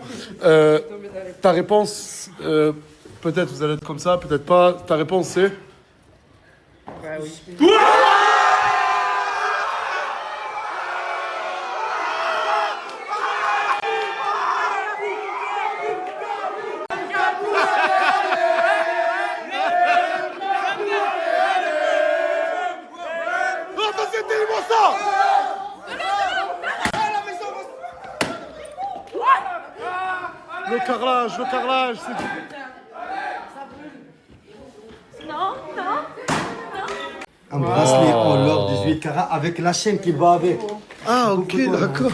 Ta réponse, peut-être vous allez être comme ça, peut-être pas. Ta réponse, c'est... Bah oui. Le carrelage, c'est du... Non. Un bracelet en or 18 carats avec la chaîne qui va avec. Ah, ok, d'accord.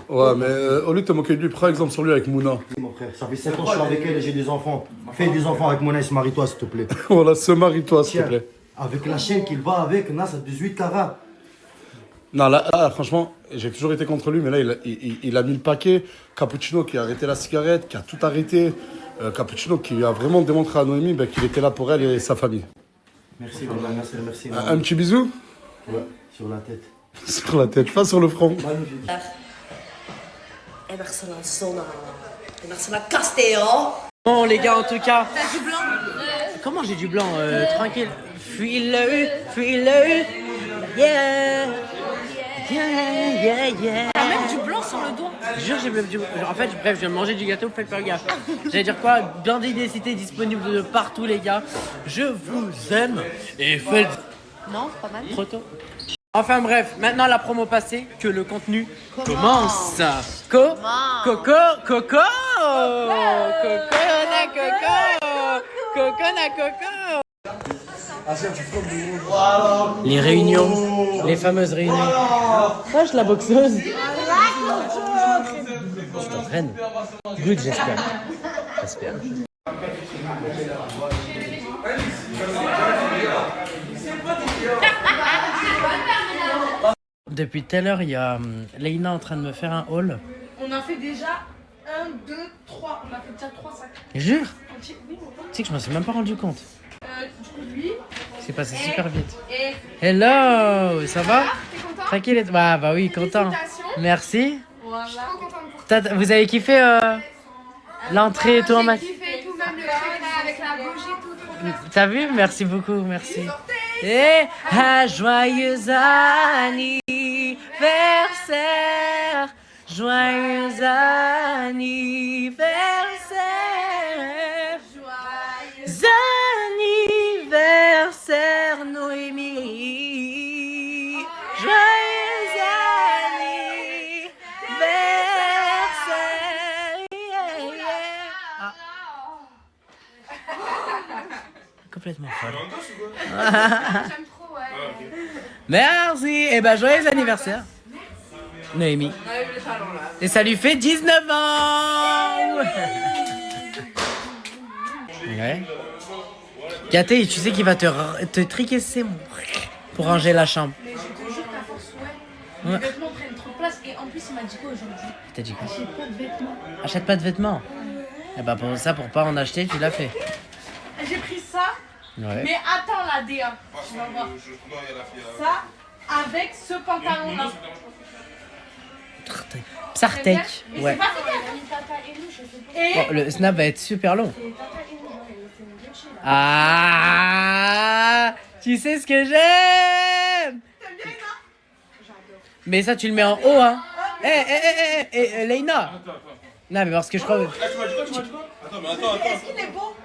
Ouais, mais au lieu de te moquer de lui, prends exemple sur lui avec Mouna. Mon frère, ça fait 7 ans que je suis avec elle et j'ai des enfants. Fais des enfants avec Mouna et se marie-toi, s'il te plaît. Voilà, se marie-toi, s'il te plaît. Avec la chaîne qu'il va avec, Nas, à 18 carats. Non, là, franchement, j'ai toujours été contre lui, mais là, il a mis le paquet. Cappuccino qui a arrêté la cigarette, qui a tout arrêté. Cappuccino qui a vraiment démontré à Noémie qu'il était là pour elle et sa famille. Merci, merci. Un petit bisou? Ouais, sur la tête. Sur la tête, pas sur le front. Magnifique. Emerson Castello. Bon, les gars, en tout cas. T'as du blanc? Comment j'ai du blanc? Tranquille. Fuis-le. Yeah. T'as même du blanc sur le doigt. Je jure, j'ai même du. En fait, bref, je viens de manger du gâteau, faites pas gaffe. J'allais dire quoi? Bien d'identité disponible de partout, les gars. Je vous aime et faites. Non, c'est pas mal. Trop tôt. Enfin bref, maintenant la promo passée, que le contenu commence. Coco. Les réunions, les fameuses réunions. Wesh, la boxeuse. Tu t'entraînes? Good, j'espère. J'espère. Depuis tout à l'heure, il y a Leïna en train de me faire un haul. On a fait déjà 1, 2, 3. On a fait déjà 3 sacs. Jure? Oui, Tu sais que je m'en suis même pas rendu compte. du coup, lui. C'est passé super vite. Et Hello, ça va? t'es content? Tranquille. Bah oui, content. Félicitations. Merci. Voilà. Je suis trop contente pour toi. Vous avez kiffé l'entrée et tout en J'ai match? kiffé tout, même le truc avec la bougie, tout trop bien. T'as vu? Merci beaucoup, merci. Et un joyeux anniversaire, joyeux anniversaire, joyeux anniversaire Noémie, joyeux anniversaire. Ah. Complètement folle. J'aime trop, ouais. Merci. Et ben joyeux anniversaire Noémie. Et ça lui fait 19 ans. Ouais. Gaté, tu sais qu'il va te tricasser pour ranger la chambre. Mais je te jure qu'à force, ouais. Ouais. Les vêtements prennent trop de place et en plus, il m'a dit quoi aujourd'hui? T'as dit quoi? Achète pas de vêtements. Achète pas de vêtements. Et bah pour ça, pour pas en acheter, tu l'as fait. J'ai pris ça. Ouais. Mais attends la D1. Tu vas voir. Ça avec ce pantalon-là. Psartek. Ouais. C'est pas fait. Oh, le snap va être super long. Ah, tu sais ce que j'aime. Mais ça, tu le mets en haut, hein. Eh, Leïna. Non, mais parce que je crois. Tu m'as dit quoi? Attends, mais attends. Est-ce qu'il est beau?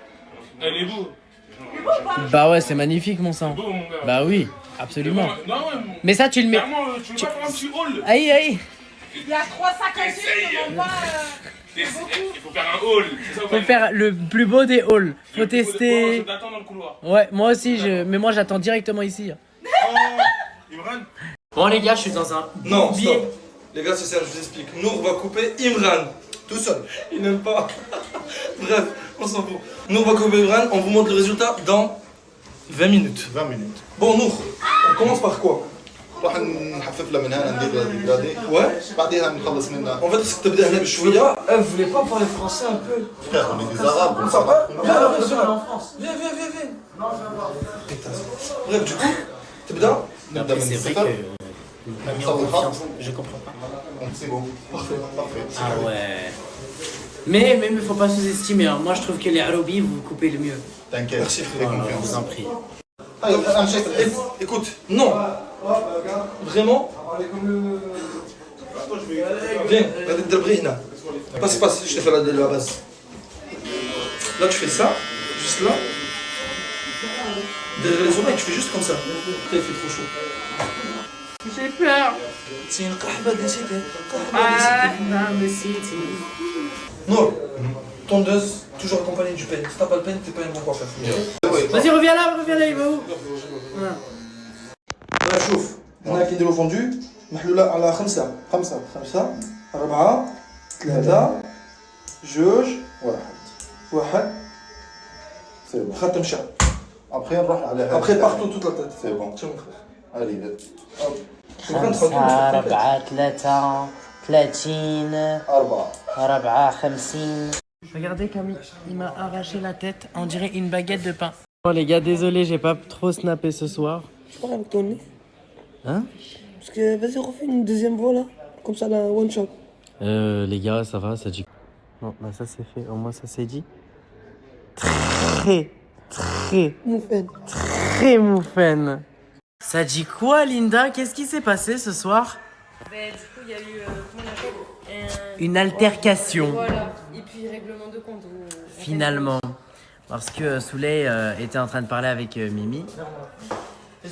Elle est beau. Il est beau ou pas? Bah ouais, c'est magnifique, mon sang. Beau, mon gars. Bah oui, absolument. Non, ouais, Mais ça, tu le mets. clairement, tu veux pas faire un petit haul? Aïe. Il y a 3 sacs à suivre, je demande pas. Il faut faire un haul. C'est ça, Faut faire le plus beau des halls. Faut tester. Je t'attends dans le couloir. Ouais, moi aussi, mais moi j'attends directement ici. Imran? Bon les gars, je suis dans un Non, billet. stop. Les gars, c'est ça, je vous explique. Nour va couper Imran. Tout seul. Il n'aime pas. Bref, on s'en fout. Nour va couper Imran, on vous montre le résultat dans 20 minutes. 20 minutes. Bon, Nour, on commence par quoi? راح نحفف لها من هنا ندير البلادي Ouais. بعديها نخلص منها. En fait, c'est que t'as bien بشوية. Elle voulait pas parler français un peu. Frère, on est des arabes. Ça va? Viens, en France. Viens. Putain. Bref, du coup, تبدأ؟ نبدا من C'est vrai الصفر. que m'a mis en confiance. Je comprends pas. C'est bon. Parfait. Ah ouais. Mais faut pas sous-estimer. Hein. Moi je trouve que les Arabi vous coupez le mieux. T'inquiète. Merci, fais frère. Je confiance. vous en prie. انا شايف Écoute, non. Vraiment. Viens, regardez Delbri هنا. Passe, je t'ai fait la base. Là, tu fais ça, juste là. Derrière les oreilles, tu fais juste comme ça. Après, il fait trop chaud. J'ai peur. C'est une kahba d'essité. Non, tondeuse, toujours accompagnée du peigne. Si t'as pas le peigne, t'es pas un bon coiffeur. Vas-y, reviens là, il va où? لا شوف هنا كيديروا فوندو محلولة على 5 4 3 2 1 C'est bon. خط مشى. Après نروح على Après partout toute la tête. C'est bon. Tiens mon frère. Allez. 5 4 3 30 4 50. Regardez comme il m'a arraché la tête, on dirait une baguette de pain. Bon les gars, désolé, j'ai pas trop snappé ce soir. Je parle avec ton nez. Hein? Parce que vas-y, refais une deuxième voix là. Comme ça, la one shot. Les gars, ça va, ça dit. Non, bah ça c'est fait, au moins ça c'est dit. Très mouffaine. Ça dit quoi, Linda? Qu'est-ce qui s'est passé ce soir? Du coup, il y a eu comment on appelle Une altercation. Voilà. Et puis règlement de compte. Finalement. Parce que Souley était en train de parler avec Mimi.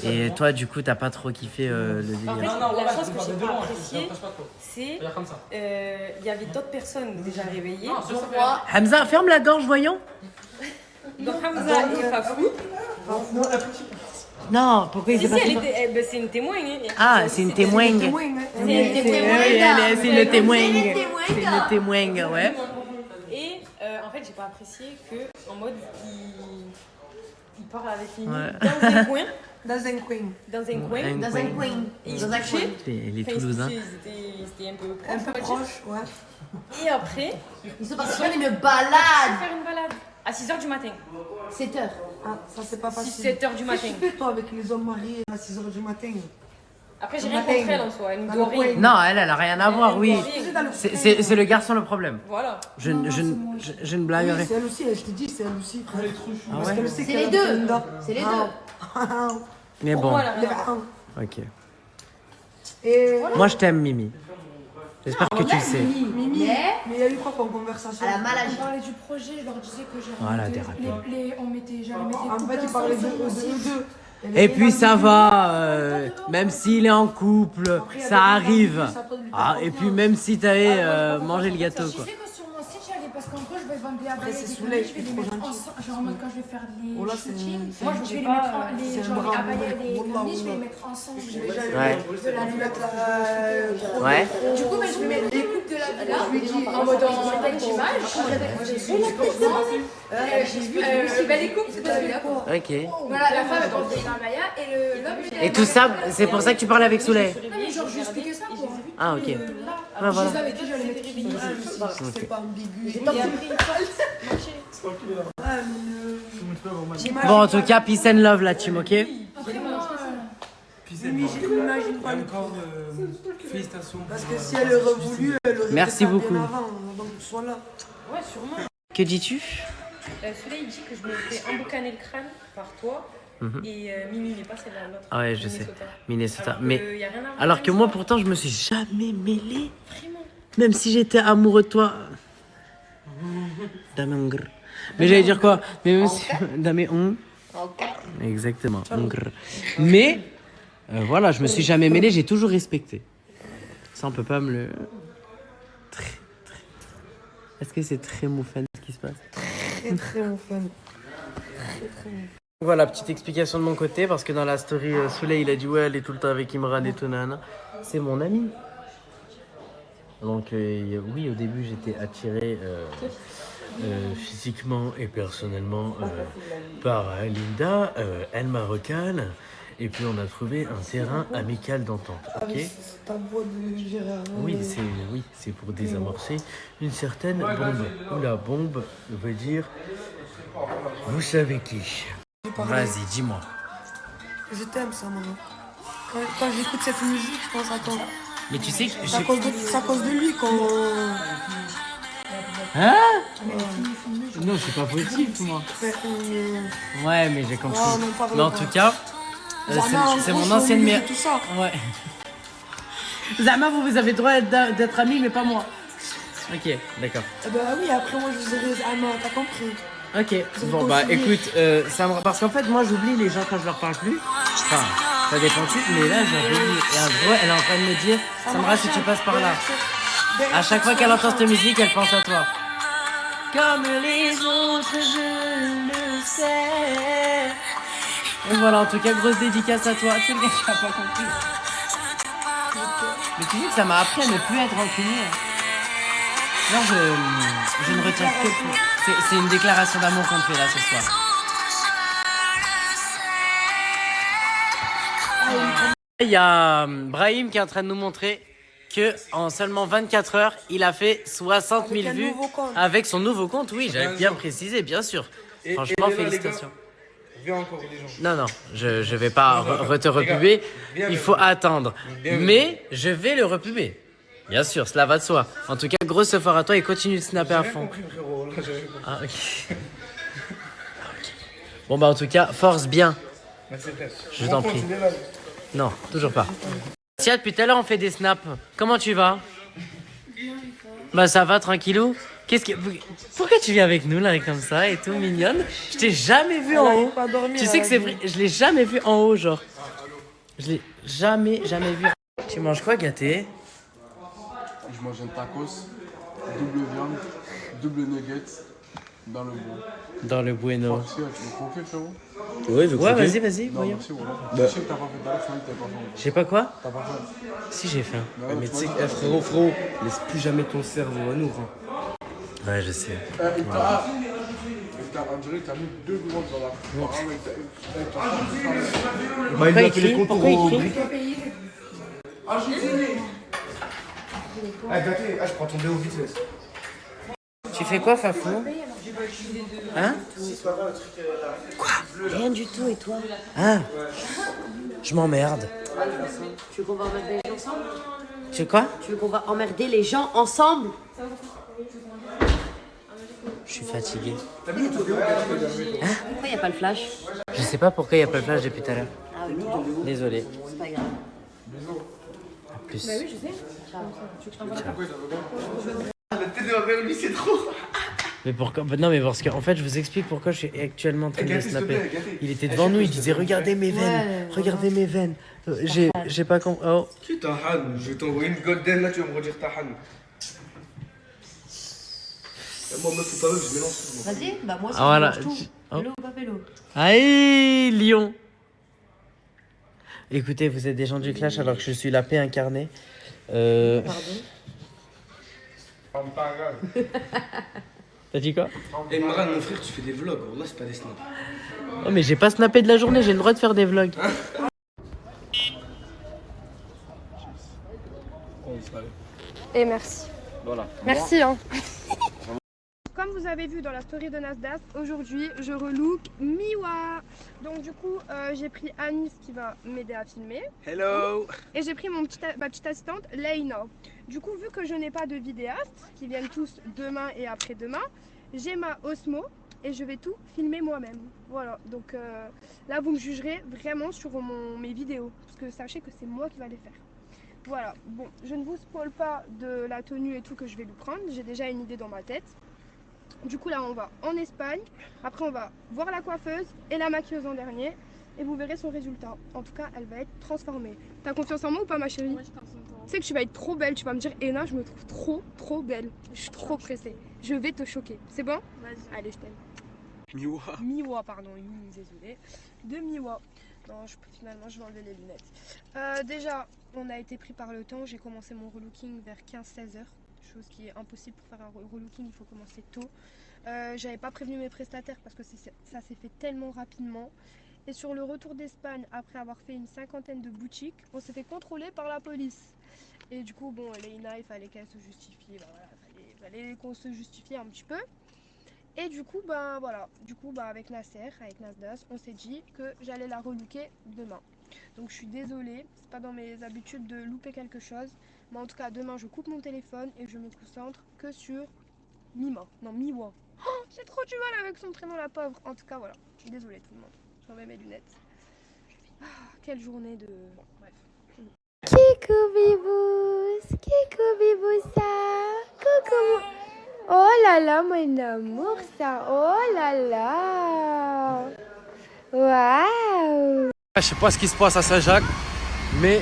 Et toi, du coup, t'as pas trop kiffé le délire. En fait, la chose que j'ai pas appréciée, c'est il y avait d'autres personnes déjà réveillées, dont moi, Hamza, ferme la gorge, voyons. dont Hamza et Fafou. Non, pourquoi il Si, s'est si, passé elle quoi? était. Ben, c'est une témoin. Hein. Ah, c'est une témoin. C'est une témoin. C'est une témoin. C'est une témoin, ouais. Et en fait, j'ai pas apprécié que en mode il parle avec Mimi Ouais. dans un coin. Dans un coin. Dans un coin. Dans un coin. Et ils Dans se un touchaient. Les Enfin, Toulousains. C'était un peu proche. Un peu on va dire. proche, ouais. Et après, Ils sont partis faire une ils balade. sont faire une balade à 6h du matin. 7h. Ah, ça c'est pas facile. 6-7h du matin. Qu'est-ce que tu fais toi avec les hommes mariés à 6h du matin? Après, j'ai rien contre elle en soi. Elle nous doit rien. Non, elle a rien à voir, oui. C'est le garçon le problème. Voilà. Je ne blague Oui, rien. c'est elle aussi, je te dis, c'est elle aussi, frère. Ah Parce ouais qu'elle sait C'est qu'elle les a deux. Linda. C'est les Ah. deux. Mais Pour bon, moi, elle a rien à voir. ok. Et Moi, je t'aime, Mimi. J'espère que tu le sais. Mimi, mais il y a eu quoi comme conversation? À la maladie. On parlait du projet, je leur disais que j'allais Voilà, mettre thérapie. on mettait, j'allais mettre les En couples fait, il parlait de ensemble aussi. deux. Et puis ça va, même s'il est en couple, ça arrive. Ah, et puis même si t'avais mangé le gâteau, Je quoi. sais que sur mon site, j'allais parce qu'en gros, je vais vendre les Après, c'est abayas, Souley, je vais les il est trop mettre gentil. ensemble. Genre en mode quand je vais faire les Oh là, c'est shootings, un- moi je vais les mettre en les c'est un genre les bravo. abayas et les Wallah, camis, je vais les wallah. mettre ensemble. Je vais Ouais. de la villa. Ouais. Du coup, je vais mettre les coupes de la villa en mode en tête d'image. J'ai vu les coupes de la villa. Ok. Voilà, la femme elle porte une abaya et l'homme il Et tout ça, c'est pour ça que tu parles avec Souley. Non mais genre j'ai expliqué ça quoi. Ah, ok. Ah, Je voilà. savais avec qui j'allais mettre une C'était pas ambigu. J'ai tenté. Bon, en tout cas, peace and love, la team, ok? Mimi, je m'imagine pas le encore félicitations. Parce que si elle aurait voulu, elle aurait Merci fait ça beaucoup. bien avant, donc sois là. Ouais, sûrement. Que dis-tu? Soleil dit que je me fais emboucaner le crâne par toi. Mhm. Et Mimi n'est pas celle-là, l'autre. Ah ouais, je sais. Minnesota. Alors que, Mais y a rien à voir alors avec que ça. moi, pourtant, je me suis jamais mêlé. Vraiment. Même si j'étais amoureux de toi. Damengr. Mais j'allais dire quoi? Mais même si... Daméon. Exactement. Ngr. Mais voilà, je me suis jamais mêlé, j'ai toujours respecté. Ça, on peut pas me le... Est-ce que c'est très moufan ce qui se passe? Très mon fun. Voilà, petite explication de mon côté, parce que dans la story, Souley, il a dit ouais, elle est tout le temps avec Imran et tout, nanana. C'est mon ami. Donc oui, au début, j'étais attiré physiquement et personnellement par Linda, elle marocaine. Et puis on a trouvé un terrain amical d'entente, ok? C'est ta voix de Gérard. Oui, c'est pour désamorcer une certaine bombe. Ou la bombe veut dire, vous savez qui. Vas-y, dis-moi. Je t'aime, ça, maman. Quand j'écoute cette musique, je pense à toi. Mais tu sais que... C'est à cause de lui qu'on... Hein? Non, c'est pas possible, moi. Ouais, mais j'ai compris. Oh, n'en parle Mais en pas. tout cas, c'est mon ancienne mère. Tout ça. Ouais. Zama, vous avez le droit d'être amis, mais pas moi. Ok, d'accord. Bah oui, après moi je dirais... Ah non, t'as compris. Ok, bon bah écoute, parce qu'en fait moi j'oublie les gens quand je leur parle plus. Enfin, ça dépend tout, mais là j'ai oublié. Et en gros, elle est en train de me dire, Samra, si tu passes par là. À chaque fois qu'elle entend cette musique, elle pense à toi. Comme les autres, je le sais. Et voilà, en tout cas, grosse dédicace à toi. Tu sais, le gars qui a pas compris. Mais tu sais que ça m'a appris à ne plus être rancunier. Genre, je ne retiens que pour... C'est une déclaration d'amour qu'on te fait là ce soir. Il y a Brahim qui est en train de nous montrer que en seulement 24 heures, il a fait 60 000 vues avec son nouveau compte. Oui, j'avais bien précisé, bien sûr. Franchement, félicitations. Viens encore les gens. Non, non, je vais pas te repuber. Il faut attendre. Mais je vais le repuber. Bien sûr, cela va de soi. En tout cas, grosse effort à toi et continue de snapper à fond. Ah, ok. Bon, bah, en tout cas, force bien. Je t'en prie. Non, toujours pas. Tiens, depuis tout à l'heure, on fait des snaps. Comment tu vas? Bah, ça va, tranquillou. Pourquoi tu viens avec nous, là, comme ça et tout, mignonne? Je t'ai jamais vu en haut. Tu sais que c'est vrai, je l'ai jamais vu en haut, genre. Je l'ai jamais vu. Tu manges quoi, gâté? Je mange un tacos, double viande, double nuggets, dans le bout. Dans le bueno. Tu veux croquer, frérot? Ouais, Ouais, vas-y, vas-y, voyons. Merci, voilà. Bah. Je sais que t'as pas fait d'ailleurs, tu m'as dit que t'avais pas faim. J'ai pas quoi? T'as pas faim. Si, j'ai faim. Bah ouais, Mais tu tu sais, m'as dit. frérot, laisse plus jamais ton cerveau à nous. Ouais, je sais. On dirait que t'as mis 2 secondes dans la. Bah, il a fait les contours au briques. Ah, gâté, je prends ton déo vite fait. Tu fais quoi, Fafou? Hein? Quoi? Rien du tout, et toi? Hein? Je m'emmerde. Tu veux qu'on va emmerder les gens ensemble? Tu veux quoi? Tu veux qu'on va emmerder les gens ensemble? Je suis fatigué. Hein? Pourquoi il n'y a pas le flash? Je sais pas pourquoi il y a pas de flash depuis tout à l'heure. Ah oui, Désolé. c'est pas grave. À plus. Bah oui, je sais. Ciao. Tu veux que je t'envoie La tête de ma mère, lui, c'est trop. Mais pourquoi? Non, mais parce qu'en fait, je vous explique pourquoi je suis actuellement en train de le Gâté, s'il te snapper. plaît, gâté. Il était devant nous, il disait regardez mes veines, regardez mes veines. J'ai pas compris. Oh. Putain, Han, je vais t'envoyer une golden là, tu vas me redire ta Han. Moi, meuf ou pas meuf, je mélange tout. Vas-y, bah moi, Ah, voilà. je tout. Oh. Vélo ou pas vélo? Aïe, Lyon. Écoutez, vous êtes des gens du clash alors que je suis la paix incarnée. Pardon. T'as dit quoi? Et Maran, mon frère, tu fais des vlogs, là, c'est pas des snaps. Oh, mais j'ai pas snappé de la journée, j'ai le droit de faire des vlogs. Et merci. Voilà. Merci, hein. Comme vous avez vu dans la story de Nasdaq, aujourd'hui je relook Miwa. Donc du coup j'ai pris Anis qui va m'aider à filmer. Hello. Et j'ai pris ma petite assistante Leïna. Du coup vu que je n'ai pas de vidéastes qui viennent tous demain et après-demain, j'ai ma Osmo et je vais tout filmer moi-même. Voilà, donc là vous me jugerez vraiment sur mes vidéos parce que sachez que c'est moi qui va les faire. Voilà, bon, je ne vous spoil pas de la tenue et tout que je vais lui prendre, j'ai déjà une idée dans ma tête. Du coup là on va en Espagne, après on va voir la coiffeuse et la maquilleuse en dernier et vous verrez son résultat. En tout cas elle va être transformée. T'as confiance en moi ou pas ma chérie? Ouais, je pense en toi. Tu sais que tu vas être trop belle, tu vas me dire Ena je me trouve trop belle. Je suis trop pressée, je vais te choquer. C'est bon? Vas-y. Allez je t'aime. Miwa. Miwa pardon, désolée. De Miwa. Non finalement je vais enlever les lunettes. Déjà on a été pris par le temps, j'ai commencé mon relooking vers 15-16 heures. Chose qui est impossible pour faire un relooking, il faut commencer tôt. J'avais pas prévenu mes prestataires parce que ça s'est fait tellement rapidement. Et sur le retour d'Espagne, après avoir fait une 50aine de boutiques, on s'est fait contrôler par la police. Et du coup, bon, Leïna, il fallait qu'elle se justifie. Bah, voilà, fallait qu'on se justifie un petit peu. Et du coup, ben voilà. Du coup, avec Nasser, avec Nasdas, on s'est dit que j'allais la relooker demain. Donc je suis désolée, c'est pas dans mes habitudes de louper quelque chose. Mais en tout cas, demain, je coupe mon téléphone et je me concentre que sur Miwa. Oh, j'ai trop du mal avec son prénom, la pauvre. En tout cas, voilà. Je suis désolée, tout le monde. J'enlève mes lunettes. Ah, quelle journée de... Bon, bref. Kikou bibous, ça. Coucou. Oh là là, mon amour, ça. Oh là là. Waouh. Je sais pas ce qui se passe à Saint-Jacques, mais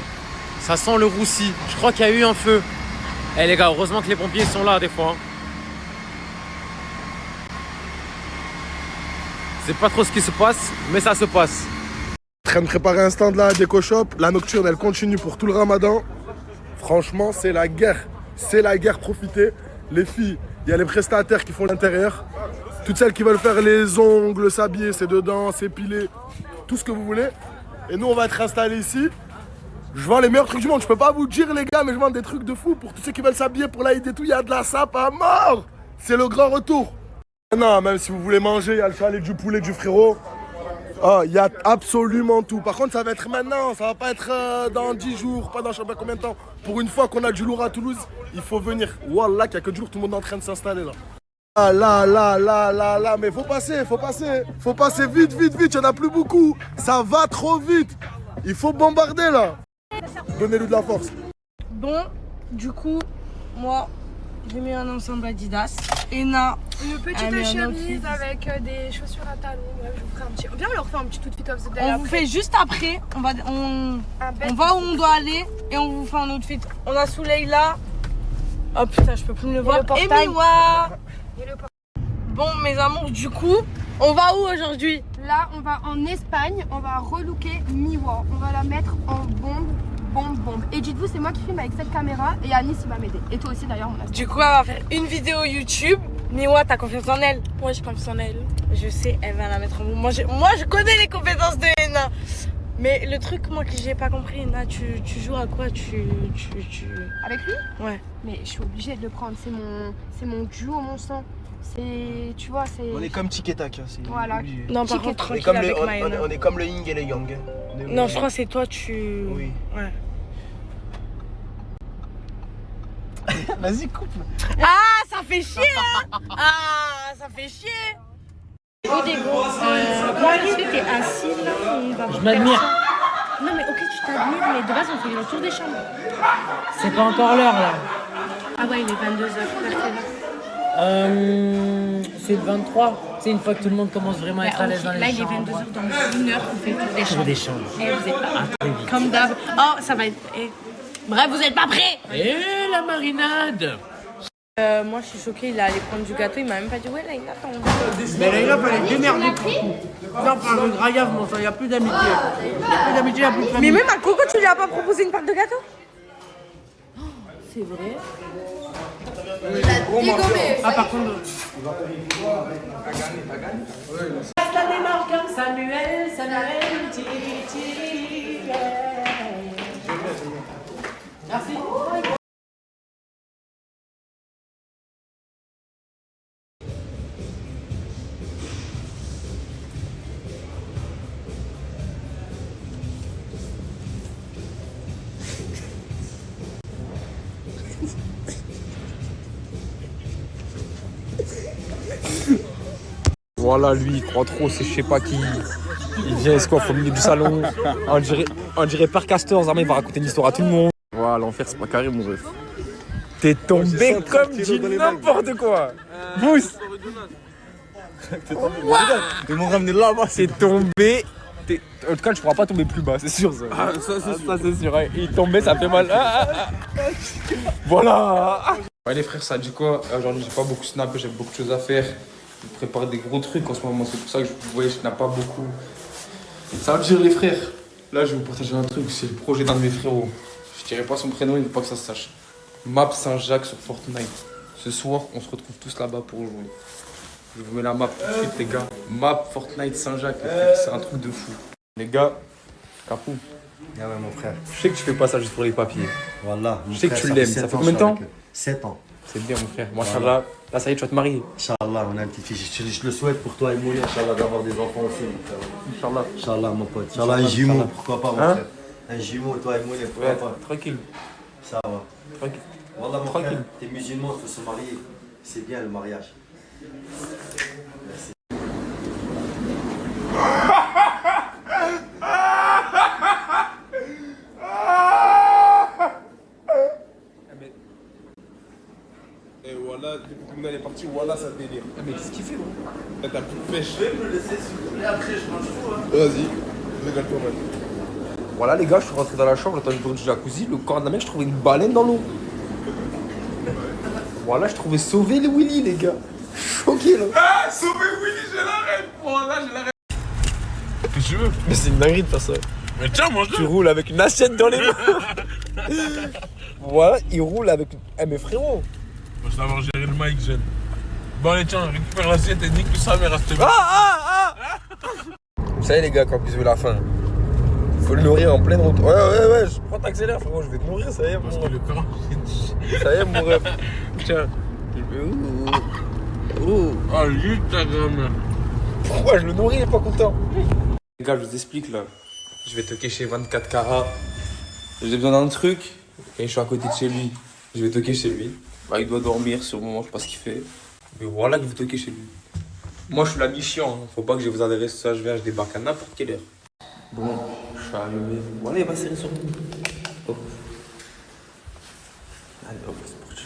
ça sent le roussi. Je crois qu'il y a eu un feu. Eh les gars, heureusement que les pompiers sont là des fois. C'est pas trop ce qui se passe, mais ça se passe. En train de préparer un stand là à Déco Shop. La nocturne, elle continue pour tout le ramadan. Franchement, c'est la guerre. C'est la guerre, profitez. Les filles, il y a les prestataires qui font l'intérieur. Toutes celles qui veulent faire les ongles, s'habiller, c'est dedans, s'épiler, tout ce que vous voulez. Et nous, on va être installés ici. Je vends les meilleurs trucs du monde. Je peux pas vous dire, les gars, mais je vends des trucs de fou. Pour tous ceux qui veulent s'habiller pour l'Aïd et tout, il y a de la sape à mort. C'est le grand retour. Non, même si vous voulez manger, il y a le chalet du poulet du frérot. Oh, il y a absolument tout. Par contre, ça va être maintenant. Ça va pas être dans 10 jours, pas dans je sais pas combien de temps. Pour une fois qu'on a du lourd à Toulouse, il faut venir. Wallah, qu'il y a que du lourd, tout le monde est en train de s'installer là. Ah là, mais faut passer vite, il y en a plus beaucoup. Ça va trop vite. Il faut bombarder là. Donnez-lui de la force. Bon, du coup, moi, j'ai mis un ensemble Adidas. Ena, une petite chemise avec des chaussures à talons. Bref, je vous ferai un petit... Viens, on leur fait un petit outfit of the day. On vous fait juste après. On va où on doit aller et on vous fait un outfit. On a Soleil là. Oh putain, je peux plus me le voir. Et Miwa. Bon, mes amours, du coup, on va où aujourd'hui? Là, on va en Espagne, on va relooker Miwa. On va la mettre en bombe. Et dites-vous, c'est moi qui filme avec cette caméra et Anis il va m'aider. Et toi aussi d'ailleurs, mon assistant. Du coup, elle va faire une vidéo YouTube. Miwa, t'as confiance en elle? Moi j'ai confiance en elle. Je sais, elle va la mettre en bombe. Moi, je connais les compétences de Ena. Mais le truc, moi, que j'ai pas compris, Ena, tu joues à quoi? Avec lui? Ouais. Mais je suis obligée de le prendre. C'est mon duo, mon sang. C'est, tu vois, c'est... On est comme Tic et Tac. Voilà. Non, par On contre, est tranquille comme avec le, Maëna. on est comme le yin et le yang. Non, je crois que c'est toi, Oui. Ouais. Vas-y, coupe. Ah, ça fait chier, hein. Ah, ça fait chier. Au début, quand t'es assis là, on va Je m'admire. Non mais ok, tu t'admires, mais de base on fait le tour des chambres. C'est pas encore l'heure là. Ah ouais, il est 22h. C'est le 23. C'est une fois que tout le monde commence vraiment à être à l'aise dans les Là il est chambres. 22h, dans une heure on fait le tour des Tour chambres. des chambres. Et vous êtes pas Très vite. comme d'hab. Oh, ça va être... Bref, vous êtes pas prêts. Et la marinade. Moi, je suis choquée, il est allé prendre du gâteau, il m'a même pas dit ouais, là, il attend. Mais là, il a fallu démerder pour tout. Ça, enfin, le grave, mon sang, il n'y a plus d'amitié. Il n'y a plus d'amitié, il n'y a plus de famille. Mais même à Coco, tu lui as pas proposé une part de gâteau? C'est vrai. Ah, par contre. Ça démarre comme Samuel. Merci. Voilà, lui, il croit trop, c'est je sais pas qui. Il vient, il se coiffe au milieu du salon. On dirait Père Castor, Zarma, il va raconter une histoire à tout le monde. Voilà, l'enfer, c'est pas carré, mon ref. T'es tombé comme du n'importe quoi. Boost. Ils m'ont ramené là-bas. T'es tombé. En tout cas, tu pourras pas tomber plus bas, c'est sûr ça. Ça c'est sûr. Il est tombé, ça fait mal. Voilà. Ouais, les frères, ça dit quoi? Aujourd'hui, j'ai pas beaucoup snappé, j'ai beaucoup de choses à faire. Je prépare des gros trucs en ce moment, c'est pour ça que vous voyez, je n'ai pas beaucoup. Ça veut dire, les frères. Là, je vais vous partager un truc, c'est le projet d'un de mes frérots. Je dirai pas son prénom, il ne veut pas que ça se sache. Map Saint-Jacques sur Fortnite. Ce soir, on se retrouve tous là-bas pour jouer. Je vous mets la map tout de suite, les gars. Map Fortnite Saint-Jacques, les frères, c'est un truc de fou. Les gars, Capou. Ah ouais, mon frère. Je sais que tu fais pas ça juste pour les papiers. Voilà. Je sais que tu l'aimes. Ça fait combien de temps? 7 ans. C'est bien, mon frère. Moi, Inch'Allah, là, ça y est, tu vas te marier. Inch'Allah, on a un petit fils. Je le souhaite pour toi et Moulin, Inch'Allah, d'avoir des enfants aussi, mon frère. Inch'Allah. Inch'Allah, mon pote. Inch'Allah, un jumeau, pourquoi pas, mon Hein? frère. Un jumeau, toi et Moulin, pourquoi Ouais, pas. tranquille. Ça va. Tranquille. Voilà, mon Tranquille. frère, t'es musulman, il faut se marier. C'est bien le mariage. Merci. Et voilà, depuis que Mouna est parti, voilà ça délire. Mais qu'est-ce qu'il fait, gros? T'as plus de pêche. Je vais me le laisser s'il vous plaît, après je mange tout. Hein. Vas-y, régale-toi, man. Voilà, les gars, je suis rentré dans la chambre, j'attendais le du jacuzzi. Le corps de la mec, je trouvais une baleine dans l'eau. Voilà, je trouvais sauver le Willy, les gars. Choqué, là. Ah, sauver Willy, j'ai la rêve. Voilà, j'ai la rêve. Qu'est-ce que tu veux? Mais c'est une dinguerie de faire ça. Mais tiens, mange-le. Tu roules avec une assiette dans les mains. Voilà, il roule avec. Eh, mais frérot. Faut savoir gérer le mic, jeune. Bon, allez, tiens, récupère l'assiette et nique tout ça, mais reste bien. Vous savez, les gars, quand vous avez la faim, faut le nourrir en pleine route. Ouais, je prends t'accélère, frérot, je vais te nourrir, ça y est, mon Parce que le corps. Ça y est, mon ref. Tiens. Oh, juste ta grand-mère. Pourquoi je le nourris, il est pas content. Les gars, je vous explique là. Je vais toquer chez 24 carats. J'ai besoin d'un truc et je suis à côté de chez lui. Je vais toquer chez lui. Bah, il doit dormir sur le moment, je sais pas ce qu'il fait. Mais voilà que je vais toquer chez lui. Moi, je suis l'ami chiant. Hein. Faut pas que je vous adresse ça, je débarque à n'importe quelle heure. Bon, je suis arrivé. Voilà, il va serrer sur nous. Hop. Allez, hop, c'est parti.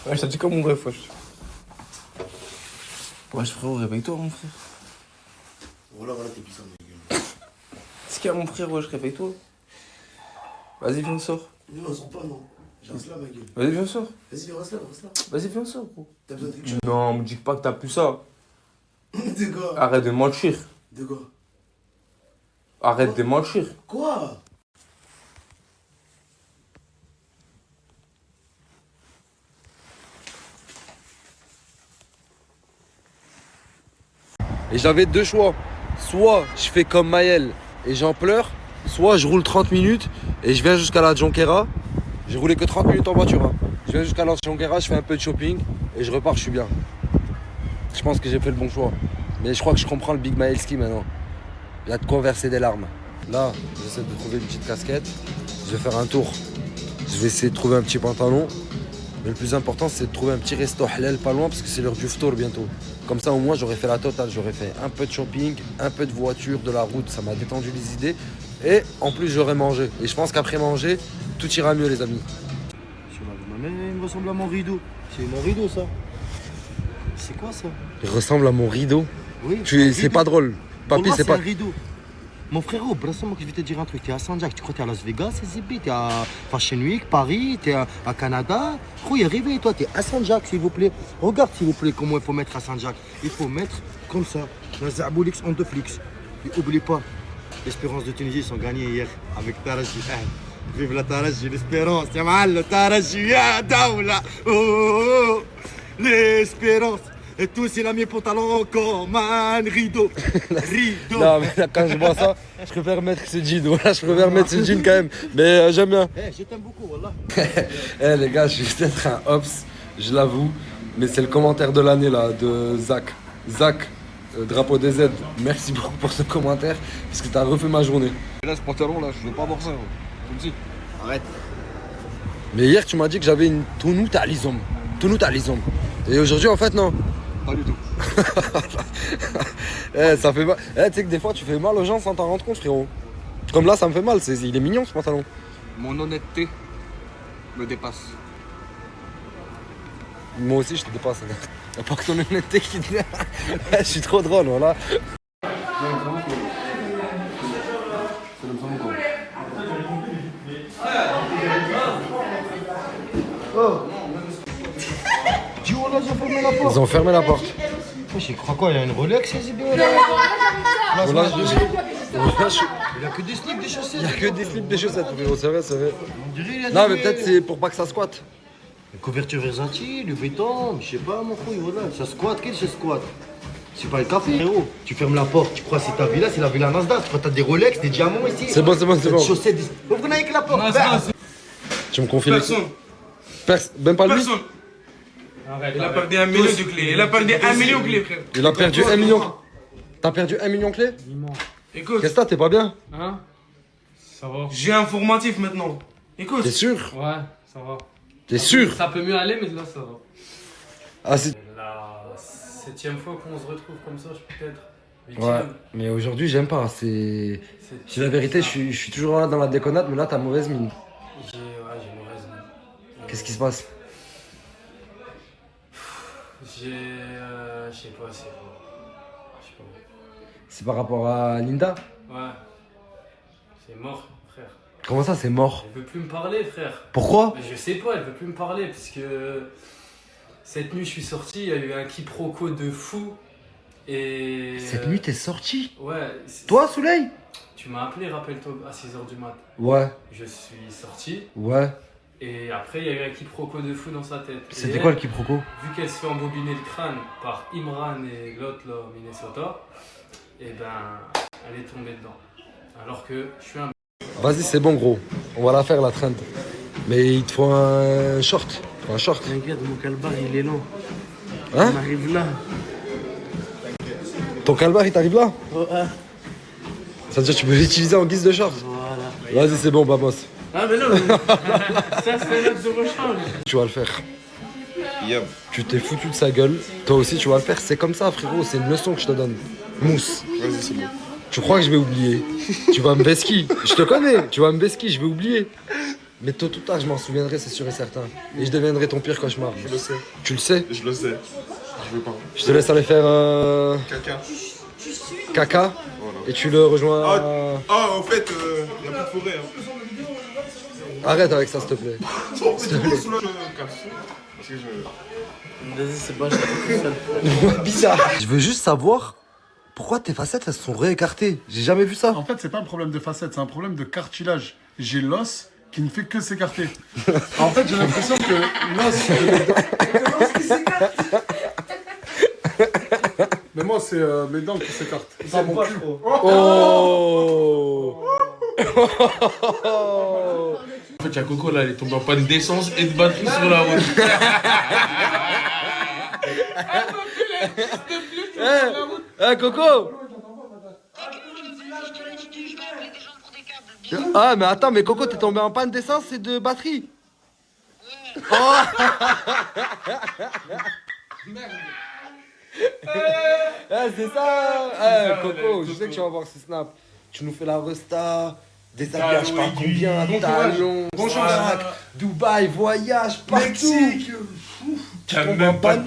Ouais, je t'ai dit quoi mon bref, wesh. Wesh frérot, réveille-toi mon frère. Voilà, t'es puissant, ma gueule. C'est qu'il y a mon frère, wesh, réveille-toi. Vas-y, viens, sors. Non, sors pas, non. Reste là, ma gueule. Vas-y, viens, sors. Vas-y, reste là, reste là. Vas-y, viens, sors, gros. T'as besoin de quelque chose? Non, me dis pas que t'as plus ça. De quoi? Arrête de mentir. De quoi? Arrête de mentir. Quoi? Et j'avais deux choix. Soit je fais comme Maël et j'en pleure, soit je roule 30 minutes et je viens jusqu'à la Jonquera. J'ai roulé que 30 minutes en voiture. Hein. Je viens jusqu'à la Jonquera, je fais un peu de shopping et je repars, je suis bien. Je pense que j'ai fait le bon choix. Mais je crois que je comprends le Big Maelski maintenant. Il y a de quoi verser des larmes. Là, j'essaie de trouver une petite casquette. Je vais faire un tour. Je vais essayer de trouver un petit pantalon. Mais le plus important, c'est de trouver un petit resto halal pas loin parce que c'est l'heure du ftour bientôt. Comme ça, au moins, j'aurais fait la totale. J'aurais fait un peu de shopping, un peu de voiture, de la route. Ça m'a détendu les idées. Et en plus, j'aurais mangé. Et je pense qu'après manger, tout ira mieux, les amis. Il me ressemble à mon rideau. C'est mon rideau, ça. C'est quoi, ça? Il ressemble à mon rideau. Oui. C'est pas drôle. Papy, c'est pas. un rideau. Mon frérot, brasse-moi que je vais te dire un truc. T'es à San Jack, tu crois que t'es à Las Vegas, Zibi? T'es à Fashion Week, Paris, t'es à Canada. Gros, réveille-toi, t'es à San Jack, s'il vous plaît. Regarde, s'il vous plaît, comment il faut mettre à San Jack. Il faut mettre comme ça, dans Zaboulix en deux flix. Et oublie pas, l'Espérance de Tunisie sont gagnés hier avec Taraji. Vive la Taraji, l'Espérance. Y'a mal, le Taraji, ya Daoula. Oh, oh, oh. L'Espérance. Et tous, il a mis pantalon comme un rideau. Rideau. Non, mais là, quand je vois ça, je préfère mettre ce jean. Voilà, je préfère mettre ce jean quand même. Mais j'aime bien. Je t'aime beaucoup, wallah. Les gars, je suis peut-être un hops, je l'avoue. Mais c'est le commentaire de l'année là, de Zach. Zach, drapeau des Z. Merci beaucoup pour ce commentaire. Parce que t'as refait ma journée. Et là, ce pantalon là, je veux pas voir ça. Je me dis. Arrête. Mais hier, tu m'as dit que j'avais une tounoute à l'isome. Tounoute à l'isome. Et aujourd'hui, en fait, non. Pas du tout. Ça fait mal. Tu sais que des fois, tu fais mal aux gens sans t'en rendre compte, frérot. Comme là, ça me fait mal. Il est mignon, ce pantalon. Mon honnêteté me dépasse. Moi aussi, je te dépasse. Y'a pas que ton honnêteté qui te... Je suis trop drôle, voilà. Oh. Ils ont fermé la porte. Ils ont fermé la porte. Je crois quoi, il y a une Rolex, ces Zibé là. Il y a que des slips, des chaussettes. Il y a que des slips, des chaussettes, frérot, c'est vrai, c'est vrai. On dirait, il a Non, des- mais peut-être c'est pour pas que ça squatte. Une couverture Versace, le béton, je sais pas, mon couille, voilà. Ça squatte, quel ça squatte? C'est pas le café, frérot. Tu fermes la porte, tu crois que c'est ta villa, c'est la villa Nasdaq. Tu crois que t'as des Rolex, des diamants ici. C'est bon, c'est bon, c'est bon. Des chaussettes, des... Vous venez avec la porte. Tu me confies Personne. Même pas lui. Personne. Il a perdu 1 million de clés. Il a perdu 1 million de clés, frère. Il a perdu 1 million. T'as perdu 1 million de clés? Écoute. Qu'est-ce que t'as, t'es pas bien? Hein? Ça va. J'ai un formatif maintenant. Écoute. T'es sûr? Ouais, ça va. T'es sûr? Ça peut mieux aller, mais là, ça va. Ah, c'est... La 7ème fois qu'on se retrouve comme ça, peut-être. Ouais, mais aujourd'hui, j'aime pas. C'est la vérité, je suis toujours là dans la déconnade, mais là, t'as mauvaise mine. J'ai mauvaise mine. Qu'est-ce qui se passe? Je sais pas, c'est pas. Je sais pas. C'est par rapport à Linda? Ouais. C'est mort, frère. Comment ça, c'est mort? Elle veut plus me parler, frère. Pourquoi? Mais je sais pas, elle veut plus me parler parce que cette nuit je suis sorti, il y a eu un quiproquo de fou et. Cette nuit, t'es sorti? Ouais. Toi, Soleil? Tu m'as appelé, rappelle-toi, à 6h du mat. Ouais. Je suis sorti. Ouais. Et après, il y a eu un quiproquo de fou dans sa tête. C'était quoi le quiproquo? Vu qu'elle se fait embobiner le crâne par Imran et l'autre là, au Minnesota, et ben, elle est tombée dedans. Alors que je suis un. Vas-y, c'est bon, gros. On va la faire, la trend. Mais il te faut un short. Un short. Regarde, mon calbar, il est long. Hein? On arrive là. Ton calbar, il t'arrive là? Ouais. Ça veut dire que tu peux l'utiliser en guise de short? Voilà. Vas-y, c'est bon, Babos. Ah, mais non, ça c'est notre de rechange. Tu vas le faire. Tu t'es foutu de sa gueule. Toi aussi, tu vas le faire. C'est comme ça, frérot. C'est une leçon que je te donne. Mousse. Vas-y, c'est bon. Tu crois que je vais oublier? Tu vas me vesquiller. Je te connais. Tu vas me vesquiller, je vais oublier. Mais tôt ou tard, je m'en souviendrai, c'est sûr et certain. Et je deviendrai ton pire cauchemar. Je le sais. Tu le sais? Je le sais. Je veux pas. Je te laisse aller faire Caca. caca. Voilà. Et tu le rejoins. En fait, y a plus de forêt. Hein. Arrête avec ça, s'il te plaît. S'il te plaît. Parce que je... Vas-y, c'est bon, je t'ai tout Bizarre. Je veux juste savoir pourquoi tes facettes elles se sont réécartées. J'ai jamais vu ça. En fait, c'est pas un problème de facettes, c'est un problème de cartilage. J'ai l'os qui ne fait que s'écarter. En fait, j'ai l'impression que l'os. Mais moi, c'est mes dents qui s'écartent. Pas mon cul. Oh. En fait, il y a Coco là, elle est tombée en panne d'essence et de batterie sur la route. Eh, Coco! Ah, mais attends, mais Coco, t'es tombé en panne d'essence et de batterie? Oh. C'est ça! Coco, je sais que tu vas voir ce snap. Tu nous fais la resta, des habillages pas combien, talons, sac, Dubaï, voyage, partout! Tu tombes en panne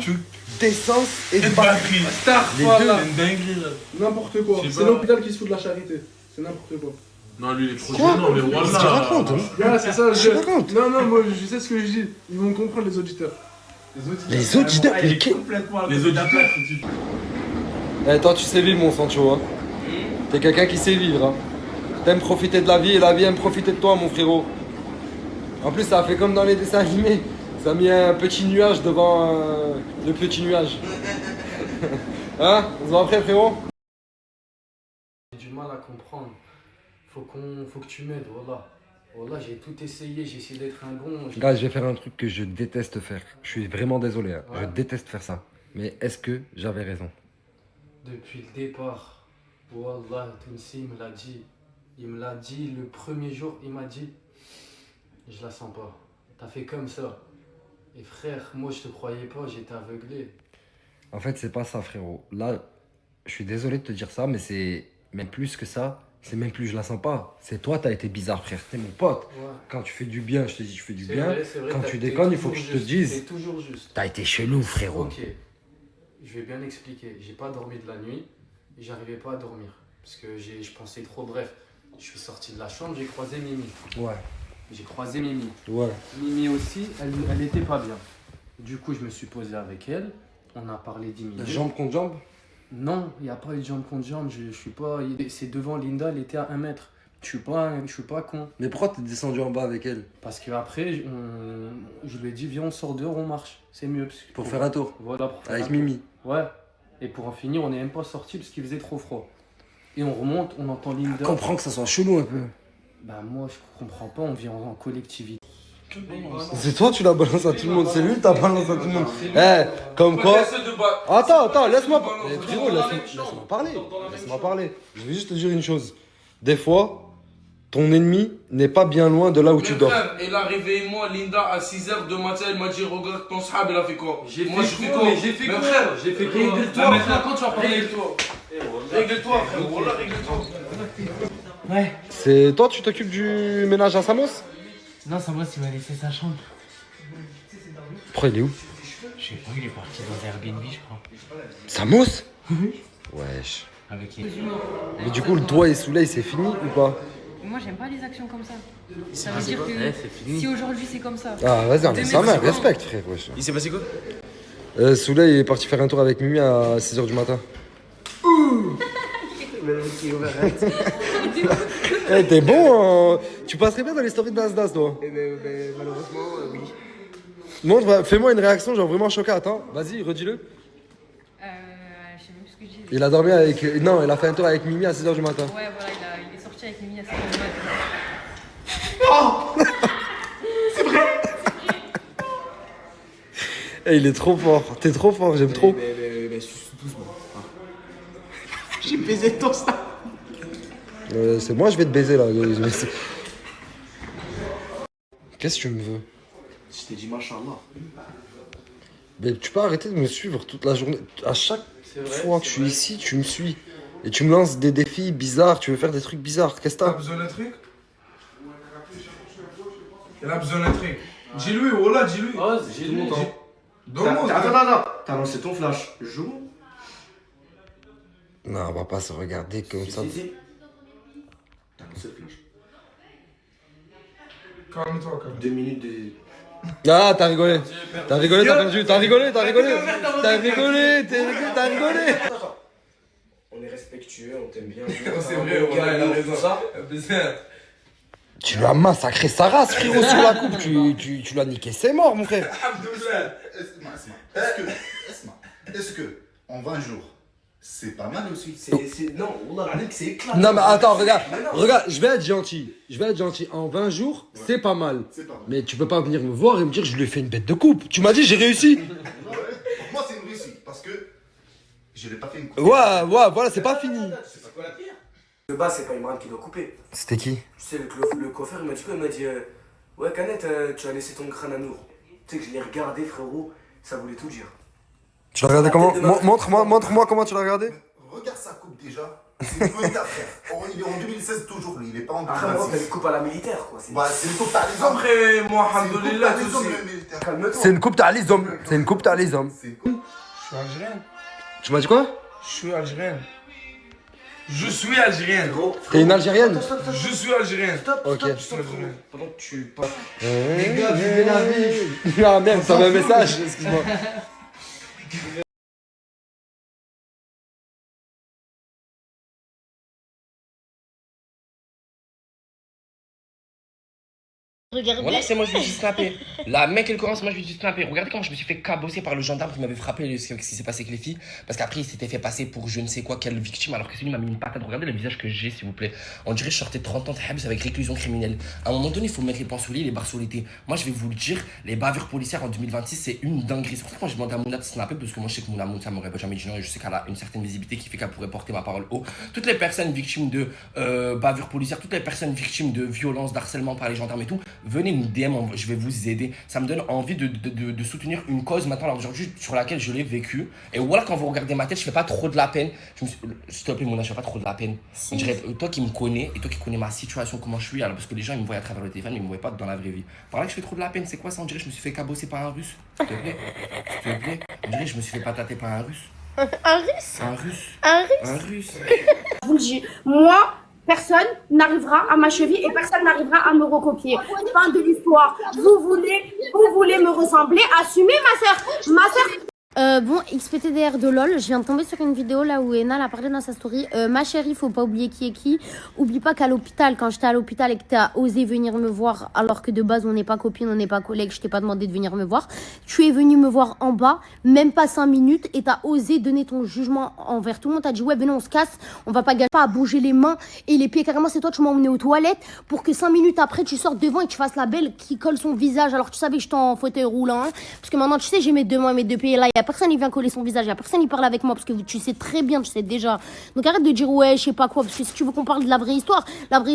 d'essence et de batterie. Les deux. N'importe quoi. C'est l'hôpital qui se fout de la charité. C'est n'importe quoi. Non, lui, il est trop Quoi? gênant, mais voilà. Qu'est-ce que tu racontes, hein? Ouais, c'est ça, je raconte. Non, moi, je sais ce que je dis. Ils vont comprendre, les auditeurs. Les auditeurs? Les auditeurs. Eh, toi, tu sais vivre, mon Sancho, hein. T'es quelqu'un qui sait vivre, hein. T'aimes profiter de la vie et la vie aime profiter de toi, mon frérot. En plus, ça a fait comme dans les dessins animés. Ça a mis un petit nuage devant le petit nuage. Hein? On se voit après, frérot? J'ai du mal à comprendre. Faut que tu m'aides, voilà. Voilà, j'ai tout essayé, j'ai essayé d'être un bon. Gars, je vais faire un truc que je déteste faire. Je suis vraiment désolé, hein. Ouais. Je déteste faire ça. Mais est-ce que j'avais raison? Depuis le départ, Wallah, Tounsi me l'a dit. Il me l'a dit le premier jour, il m'a dit je la sens pas. T'as fait comme ça. Et frère, moi je te croyais pas, j'étais aveuglé. En fait, c'est pas ça, frérot. Là, je suis désolé de te dire ça, mais c'est même plus que ça. C'est même plus je la sens pas. C'est toi, t'as été bizarre, frère. T'es mon pote. Ouais. Quand tu fais du bien, je te dis, je fais du C'est bien. vrai, Quand t'es tu déconnes, il faut que je toujours te juste, dise. t'es toujours juste. T'as été chelou, frérot. Ok, je vais bien expliquer. J'ai pas dormi de la nuit et j'arrivais pas à dormir. Parce que je pensais trop, bref. Je suis sorti de la chambre, j'ai croisé Mimi. Ouais. J'ai croisé Mimi. Ouais. Mimi aussi, elle était pas bien. Du coup, je me suis posé avec elle. On a parlé 10 minutes. Jambe contre jambe? Non, il n'y a pas eu de jambe contre jambe. Je suis pas. C'est devant Linda, elle était à 1 mètre. Je suis pas con. Mais pourquoi t'es descendu en bas avec elle? Parce qu'après, je lui ai dit, viens, on sort dehors, on marche. C'est mieux. Pour faire un tour? Voilà, pour faire avec un tour. Mimi? Ouais. Et pour en finir, on n'est même pas sorti parce qu'il faisait trop froid. Et on remonte, on entend Linda. Je comprends que ça soit chelou un peu. Bah, moi, je comprends pas, on vit en collectivité. C'est toi, tu la balances à tout le monde. C'est lui, t'as balancé à tout le monde. Eh, comme quoi. Attends, laisse-moi parler. Frérot, laisse-moi parler. Laisse-moi parler. Je vais juste te dire une chose. Des fois, ton ennemi n'est pas bien loin de là où tu dors. Elle a réveillé moi, Linda, à 6h de matin. Elle m'a dit, regarde ton sahab, il a fait quoi? Moi, je fais quoi? J'ai fait quoi? J'ai fait quoi? Règle-toi, maintenant, quand tu vas parler. règle-toi. Règle-toi, frère. Voilà, règle-toi. Ouais. C'est toi, tu t'occupes du ménage à Samos? Non, Samos, il m'a laissé sa chambre. Pourquoi il est où? Je sais pas, il est parti dans un Airbnb, je crois. Samos? Wesh. Avec les... Mais du coup, le toit et soleil, c'est fini ou pas? Moi, j'aime pas les actions comme ça. Ça Ah, veut dire que ouais, c'est fini. si aujourd'hui c'est comme ça. Ah, vas-y, on demain, est sa c'est mère, comment? respecte, frère. Wesh. Il s'est passé quoi? Soleil est parti faire un tour avec Mimi à 6h du matin. Eh, t'es bon, hein. Tu passerais bien dans les stories de Nasdaq, toi. Malheureusement, oui. Montre, fais-moi une réaction, genre vraiment choquée. Attends, vas-y, redis-le. Je sais même plus ce que j'ai dit. Il a dormi avec. Non, il a fait un tour avec Mimi à 6h du matin. Ouais, voilà, il est sorti avec Mimi à 7h du matin. Eh, il est trop fort. T'es trop fort, j'aime trop. Mais doucement. J'ai baisé ton ça. C'est moi, je vais te baiser là. Qu'est-ce que tu me veux? Je t'ai dit machallah. Mais tu peux arrêter de me suivre toute la journée. À chaque fois que je suis ici, tu me suis. Et tu me lances des défis bizarres, tu veux faire des trucs bizarres. Qu'est-ce que T'as t'as? besoin d'un truc? Elle a besoin d'un truc. Dis-lui, voilà, dis-lui. Oh, j'ai Tout lu. mon temps. Donne-moi. Attends. T'as lancé ton flash. Joue. Non, on va pas se regarder comme ça. Si. T'as lancé le flash. Calme-toi, calme. 2 minutes de. Ah, t'as rigolé. T'as rigolé, t'as perdu. T'as rigolé. On est respectueux, on t'aime bien. C'est vrai, on a raison. Ça. Tu lui as massacré sa race, frérot, sur la coupe. Tu l'as niqué, c'est mort, mon frère. Est-ce que en 20 jours, c'est pas mal aussi? Non, c'est éclaté. Non, mais attends, regarde, je vais être gentil. En 20 jours, c'est pas mal. Mais tu peux pas venir me voir et me dire que je lui ai fait une bête de coupe. Tu m'as dit, j'ai réussi. Pour moi, c'est une réussite parce que je l'ai pas fait une coupe. Ouais, voilà, c'est pas fini. C'est pas quoi la pire? De base, c'est pas Imran qui doit couper. C'était qui? Tu sais, le coiffeur, il m'a dit quoi? Il m'a dit ouais, Canet, tu as laissé ton crâne à Nour. Tu sais que je l'ai regardé, frérot, ça voulait tout dire. Tu l'as regardé comment? Montre-moi comment tu l'as regardé. Regarde sa coupe déjà. C'est une bonne affaire. Il est en 2016 toujours, lui. Il est pas en 2026. Après, moi, t'as une coupe à la militaire, quoi. C'est une coupe à les hommes. Après, moi, alhamdoulilah, calme-toi. C'est une coupe t'as les hommes. C'est une coupe t'as les hommes. Je suis algérien. Tu m'as dit quoi? Je suis algérien. Je suis algérienne. T'es une algérienne? Je suis algérienne. Ok. Je suis algérien. Pendant que tu parles. Les gars, vivez la vie. Ah merde, t'as un message, excuse-moi. Regardez. Voilà, c'est moi, je lui ai dit snapper. La mec, elle commence, moi, je lui ai dit snapper. Regardez comment je me suis fait cabosser par le gendarme qui m'avait frappé ce qui s'est passé avec les filles. Parce qu'après, il s'était fait passer pour je ne sais quoi, quelle victime, alors que celui m'a mis une patate. Regardez le visage que j'ai, s'il vous plaît. On dirait que je sortais de 30 ans de habs avec réclusion criminelle. À un moment donné, il faut mettre les points sous les barres sur l'été. Moi, je vais vous le dire, les bavures policières en 2026, c'est une dinguerie. C'est pour ça que moi, je demande à Mouna de snapper, parce que moi, je sais que Mouna, ça m'aurait pas jamais dit non, et je sais qu'elle a une certaine visibilité qui fait qu'elle pourrait porter ma parole haut. Toutes les personnes victimes de bavures policières, toutes les personnes victimes de violences, d'harcèlement par les gendarmes et tout, venez nous DM, je vais vous aider. Ça me donne envie de soutenir une cause maintenant aujourd'hui sur laquelle je l'ai vécu. Et voilà, quand vous regardez ma tête, je fais pas trop de la peine. S'il te plaît, Mona, je fais pas trop de la peine. On dirait, toi qui me connais et toi qui connais ma situation, comment je suis, alors, parce que les gens ils me voient à travers le téléphone, mais ils me voient pas dans la vraie vie. Par là que je fais trop de la peine, c'est quoi ça? On dirait que je me suis fait cabosser par un russe. S'il te plaît. S'il te plaît. On dirait que je me suis fait patater par un russe. Un russe? Un russe. Un russe? Un russe. Je vous le dis, moi, personne n'arrivera à ma cheville et personne n'arrivera à me recopier. Fin de l'histoire. Vous voulez me ressembler, assumez ma soeur. Ma soeur. Bon, XPTDR de LOL, je viens de tomber sur une vidéo là où Enal a parlé dans sa story. Ma chérie, faut pas oublier qui est qui. Oublie pas qu'à l'hôpital, quand j'étais à l'hôpital et que t'as osé venir me voir, alors que de base on n'est pas copine, on n'est pas collègue, je t'ai pas demandé de venir me voir. Tu es venu me voir en bas, même pas 5 minutes, et t'as osé donner ton jugement envers tout le monde. T'as dit ouais, ben non, on se casse, on va pas gâcher, pas à bouger les mains et les pieds. Carrément, c'est toi, tu m'as emmené aux toilettes pour que 5 minutes après tu sortes devant et tu fasses la belle qui colle son visage. Alors tu savais que j'étais en fauteuil roulant, hein, parce que maintenant tu sais, j'ai mes 2 mains et mes 2 pieds là, y a personne qui vient coller son visage, y a personne qui parle avec moi parce que tu sais très bien, tu sais déjà. Donc arrête de dire ouais, je sais pas quoi, parce que si tu veux qu'on parle de la vraie histoire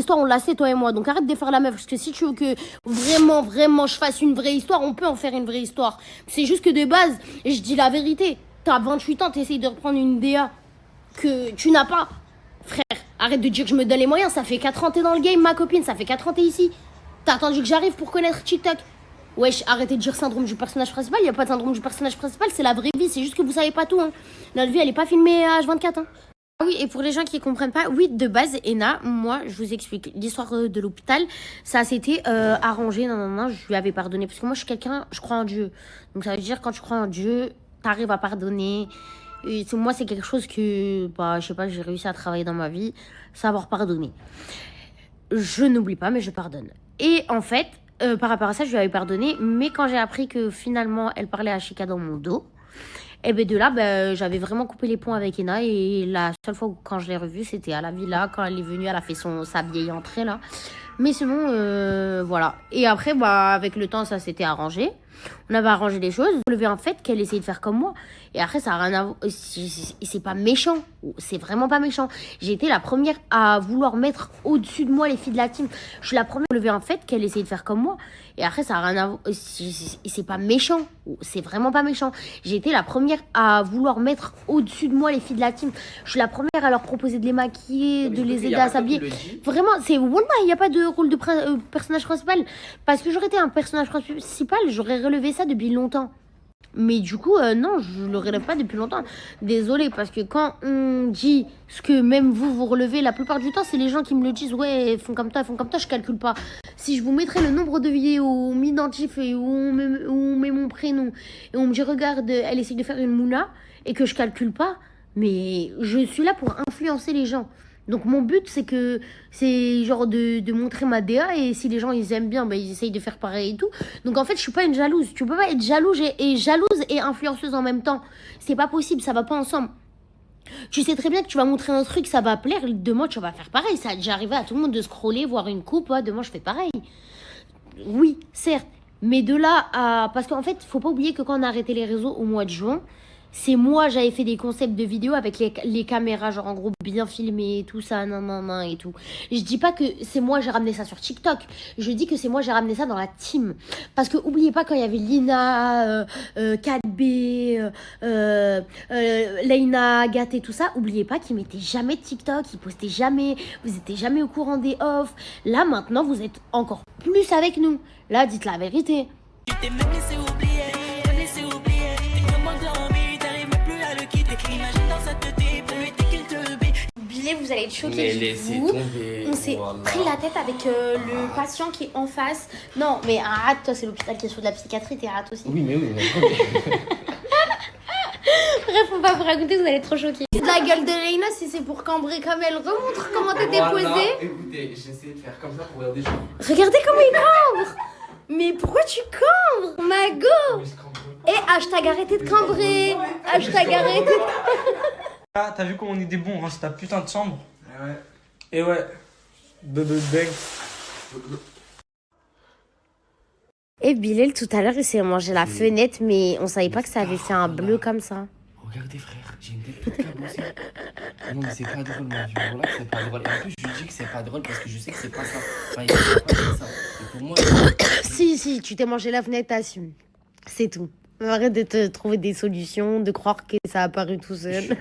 on la sait toi et moi. Donc arrête de faire la meuf, parce que si tu veux que vraiment je fasse une vraie histoire, on peut en faire une vraie histoire. C'est juste que de base, je dis la vérité, t'as 28 ans, t'essayes de reprendre une DA que tu n'as pas. Frère, arrête de dire que je me donne les moyens, ça fait 4 ans t'es dans le game, ma copine, ça fait 4 ans t'es ici. T'as attendu que j'arrive pour connaître TikTok. Wesh, arrêtez de dire syndrome du personnage principal, il n'y a pas de syndrome du personnage principal, c'est la vraie vie, c'est juste que vous savez pas tout, hein. Notre vie, elle est pas filmée à H24, hein. Ah oui, et pour les gens qui comprennent pas, oui, de base, Ena, moi, je vous explique, l'histoire de l'hôpital, ça s'était arrangé, non, je lui avais pardonné, parce que moi, je suis quelqu'un, je crois en Dieu. Donc ça veut dire, quand tu crois en Dieu, t'arrives à pardonner. Et moi, c'est quelque chose que, je sais pas, j'ai réussi à travailler dans ma vie, savoir pardonner. Je n'oublie pas, mais je pardonne. Et en fait, par rapport à ça, je lui avais pardonné. Mais quand j'ai appris que finalement, elle parlait à Chika dans mon dos, et ben de là, j'avais vraiment coupé les ponts avec Ena. Et la seule fois quand je l'ai revue, c'était à la villa. Quand elle est venue, elle a fait sa vieille entrée là. Mais sinon, voilà. Et après, avec le temps, ça s'était arrangé. On avait arrangé les choses. Je relevais en fait qu'elle essayait de faire comme moi. Et après, ça a rien à voir. C'est pas méchant. C'est vraiment pas méchant. J'ai été la première à vouloir mettre au-dessus de moi les filles de la team. Je suis la première à relever en fait qu'elle essayait de faire comme moi. Et après, ça a rien à voir. C'est pas méchant. C'est vraiment pas méchant. J'ai été la première à vouloir mettre au-dessus de moi les filles de la team. Je suis la première à leur proposer de les maquiller, de les aider à s'habiller. Vraiment, c'est Wallah, il n'y a pas de rôle de personnage principal. Parce que j'aurais été un personnage principal, j'aurais relevé ça depuis longtemps. Mais du coup, non, je le relève pas depuis longtemps. Désolée, parce que quand on dit ce que même vous relevez, la plupart du temps, c'est les gens qui me le disent. Ouais, ils font comme toi, je calcule pas. Si je vous mettrais le nombre de vidéos où on m'identifie, où on met mon prénom, et on me dit, regarde, elle essaie de faire une moula, et que je calcule pas, mais je suis là pour influencer les gens. Donc mon but c'est genre de montrer ma DA, et si les gens ils aiment bien, bah, ils essayent de faire pareil et tout. Donc en fait je suis pas une jalouse. Tu peux pas être jalouse et influenceuse en même temps. C'est pas possible, ça va pas ensemble. Tu sais très bien que tu vas montrer un truc, ça va plaire, demain tu vas faire pareil. Ça a déjà arrivé à tout le monde de scroller, voir une coupe, ouais, demain je fais pareil. Oui, certes, mais de là à... Parce qu'en fait faut pas oublier que quand on a arrêté les réseaux au mois de juin, c'est moi, j'avais fait des concepts de vidéos avec les caméras, genre en gros bien filmé, tout ça, nan et tout. Je dis pas que c'est moi, j'ai ramené ça sur TikTok. Je dis que c'est moi, j'ai ramené ça dans la team. Parce que oubliez pas, quand il y avait Lina, 4B, Leïna, Agathe et tout ça, oubliez pas qu'ils mettaient jamais de TikTok, ils postaient jamais, vous étiez jamais au courant des offs. Là, maintenant, vous êtes encore plus avec nous. Là, dites la vérité. Tu t'es même laissé oublier. Billet, vous allez être choqués. Mais laissez tomber. On s'est pris la tête avec le patient qui est en face. Non, mais arrête, toi, c'est l'hôpital qui est sur de la psychiatrie, t'es arrête aussi. Oui, mais oui. Bref, on va vous raconter, vous allez être trop choqués. La gueule de Leïna, si c'est pour cambrer comme elle, remontre comment t'étais posée. Écoutez, j'essaie de faire comme ça pour regarder les gens. Regardez comment il cambre. Mais pourquoi tu cambres, Mago? Et hashtag arrêtez de cambrer. Hashtag arrêtez de... Ah, t'as vu comment on est des bons, on range ta putain de chambre. Ouais. Et ouais. Bang. Et Bilal, tout à l'heure, il s'est mangé la fenêtre, mais on savait pas que ça avait fait un bleu comme ça. Regardez, frère, j'ai une tête toute cabossée. Non, mais c'est pas drôle, ma vie. Voilà, c'est pas drôle. Et en plus, je lui dis que c'est pas drôle parce que je sais que c'est pas ça. Enfin, il faut pas faire ça. Et pour moi. Si, tu t'es mangé la fenêtre, t'assumes. C'est tout. Arrête de te trouver des solutions, de croire que ça a apparu tout seul.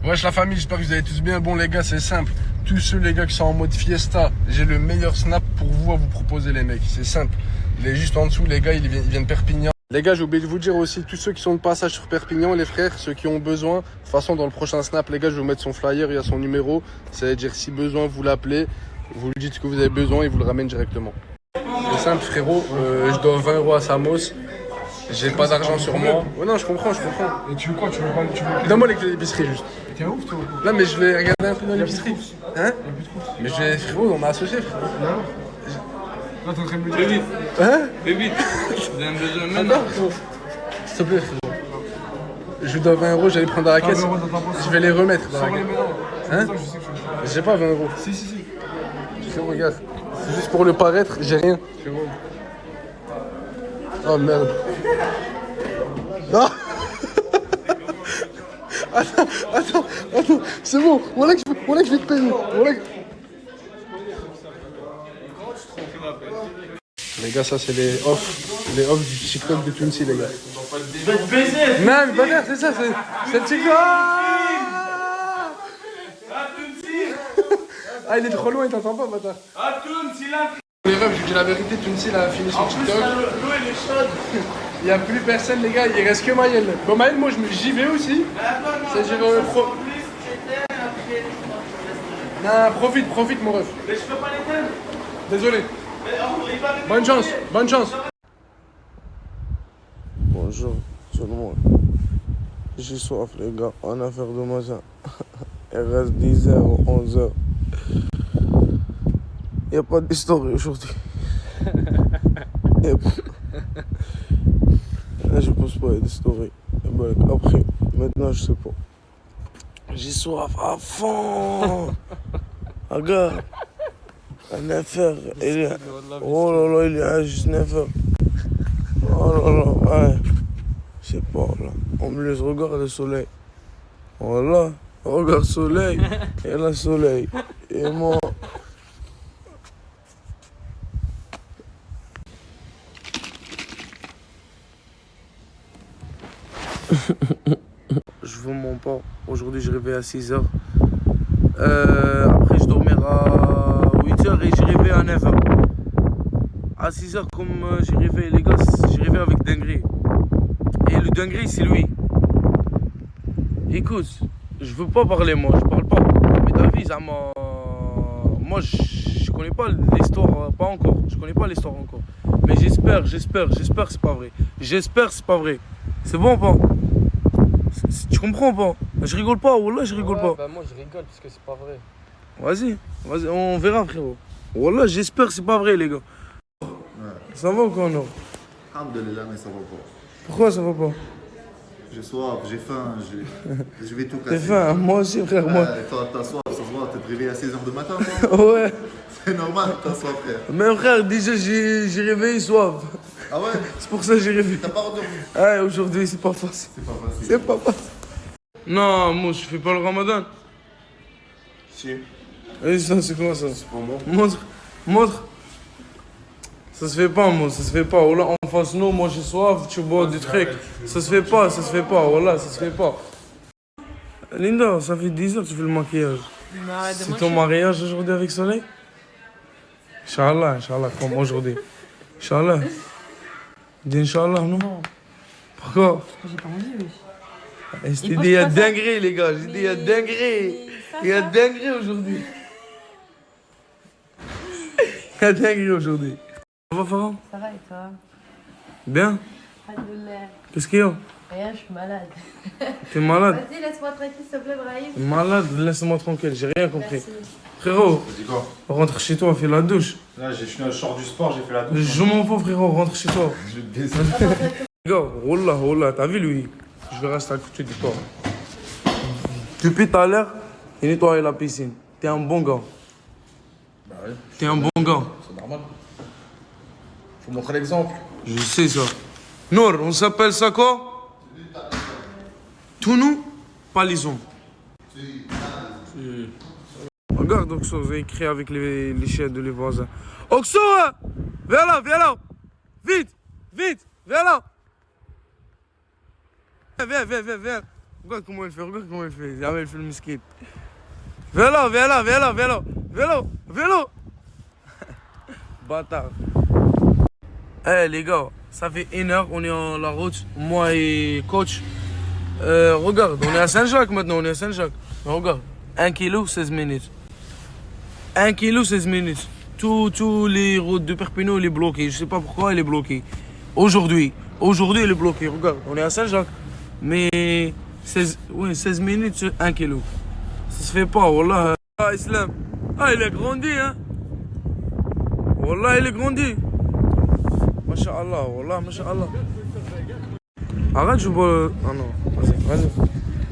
Wesh la famille, j'espère que vous allez tous bien. Bon les gars, c'est simple. Tous ceux les gars qui sont en mode fiesta, j'ai le meilleur snap pour vous à vous proposer les mecs. C'est simple. Il est juste en dessous, les gars, il vient de Perpignan. Les gars, j'ai oublié de vous dire aussi, tous ceux qui sont de passage sur Perpignan, les frères, ceux qui ont besoin, de toute façon dans le prochain snap, les gars, je vais vous mettre son flyer, il y a son numéro. C'est-à-dire si besoin, vous l'appelez, vous lui dites ce que vous avez besoin, il vous le ramène directement. C'est simple frérot, je dois 20 € à Samos. J'ai pas d'argent sur moi. Ouais, non, je comprends. Et tu veux quoi? Tu veux donne-moi les clés d'épicerie juste. T'es ouf toi? Là, mais je vais regarder un peu dans l'épicerie. Hein? Mais frérot, on m'a associé frérot. Non, t'es en train de me dire. Fais vite. Hein? Fais vite. J'ai un besoin maintenant. S'il te plaît frérot. Je dois 20 €, j'allais prendre à la caisse. Je vais les remettre dans la caisse. Hein? J'ai pas 20 €. Si. Frérot, regarde. C'est juste pour le paraître, j'ai rien. Oh merde. Non. Attends. C'est bon. Voilà que je vais te payer. Les gars, ça c'est les offs du TikTok de Tunsi, les gars. Je vais te baiser. Non, mais pas faire, c'est ça, c'est le TikTok. Ah, il est trop loin, il t'entend pas, bâtard. Ah, Tunsi, là. Les refs, je vous dis la vérité, Tunsi a fini son TikTok. L'eau elle est chaude. Il n'y a plus personne, les gars, il reste que Maël. Bon, Maël, moi j'y vais aussi. C'est-à-dire. Non, profite, mon ref. Mais je peux pas l'éteindre. Désolé. Bonne chance. Bonjour, tout le monde. J'ai soif, les gars. On a fait de matin. Il reste 10h ou 11h. Il n'y a pas d'histoire aujourd'hui. Je pense pas à d'histoire. Après, maintenant, je sais pas. J'ai soif à fond. Regarde. Un affaire. Oh là là, il est à juste 9h. Oh là là, ouais. Je sais pas, là. On me laisse regarder le soleil. Voilà. Regarde le soleil. Et le soleil. Et moi. Je vous mens pas. Aujourd'hui, je réveille à 6h. Après, je dormirai à 8h et je réveille à 9h. À 6h, comme j'ai réveillé les gars, j'ai réveillé avec dinguerie. Et le dinguerie, c'est lui. Écoute, je veux pas parler, moi, je parle pas. Mais t'as vu, moi, je connais pas l'histoire, pas encore. Je connais pas l'histoire encore. Mais j'espère que c'est pas vrai. J'espère que c'est pas vrai. C'est bon ou pas? Tu comprends pas? Je rigole pas, wallah, je rigole pas. Bah moi je rigole parce que c'est pas vrai. Vas-y, on verra frérot. Wallah, j'espère que c'est pas vrai les gars. Ouais. Ça va ou quoi non? Alhamdulillah, mais ça va pas. Pourquoi ça va pas? J'ai soif, j'ai faim, je vais tout casser. T'as faim? Moi aussi frère, moi. T'as soif, ça se voit, t'es réveillé à 6h du matin, Ouais. C'est normal, t'as soif frère. Mais frère, déjà j'ai réveillé soif. Ah ouais? C'est pour ça que j'ai réveillé. T'as pas redormi? Ouais, aujourd'hui c'est pas facile. C'est pas facile. C'est pas facile. Non, moi je fais pas le ramadan. Si. Et ça c'est quoi ça? C'est pas moi. Montre. Ça se fait pas moi, ça se fait pas. Voilà, en face nous, moi j'ai soif, tu bois des trucs. Ça se fait pas, voilà, ça se fait pas. Linda, ça fait 10 heures que tu fais le maquillage. C'est ton mariage aujourd'hui avec Soleil? Inch'Allah, comme aujourd'hui. Inch'Allah. Dis Inch'Allah, non? Pourquoi? Parce que j'ai pas envie, oui. J'ai dit il y a dinguerie les gars, j'ai dit il y a dinguerie. Il y a dinguerie aujourd'hui. Il y a dinguerie aujourd'hui. Ça va Farah? Ça va et toi? Bien? Alhamdoulilah. Qu'est-ce qu'il y a? Rien, je suis malade. T'es malade? Vas-y, laisse-moi tranquille, s'il te plaît, Brahim. Malade, laisse-moi tranquille, j'ai rien compris. Merci. Frérot, Dis quoi? rentre chez toi, fais la douche. Là, je sors du sport, j'ai fait la douche. Je m'en fous frérot, rentre chez toi. Je descends. Les gars, wallah, t'as vu lui? Je vais rester à côté de toi. Depuis tout à l'heure, il nettoie la piscine. T'es un bon gars. Bah oui. T'es un bon gars. C'est normal. Faut montrer l'exemple. Je sais ça. Nour, on s'appelle ça quoi? Tout nous, palison. Regarde Oxo, j'ai écrit avec les chiens de les voisins. Oxo, hein? Viens là. Vite, viens là. Viens. Regarde comment il fait, Jamais il fait le misquite. Viens là. Vélo. Bâtard. Eh les gars, ça fait 1 heure, on est en la route, moi et coach. Regarde, on est à Saint-Jacques maintenant, Regarde, 1 kg, 16 minutes. 1 kg, 16 minutes. Tous les routes de Perpignan, il est bloqué. Je sais pas pourquoi il est bloqué. Aujourd'hui, il est bloqué. Regarde, on est à Saint-Jacques. Mais 16 minutes, 1 kg. Ça se fait pas, wallah. Ah, Islam. Ah, il a grandi, hein. Wallah, il est grandi. Masha'Allah, wallah, Masha'Allah. Arrête, je bois. Ah non, vas-y.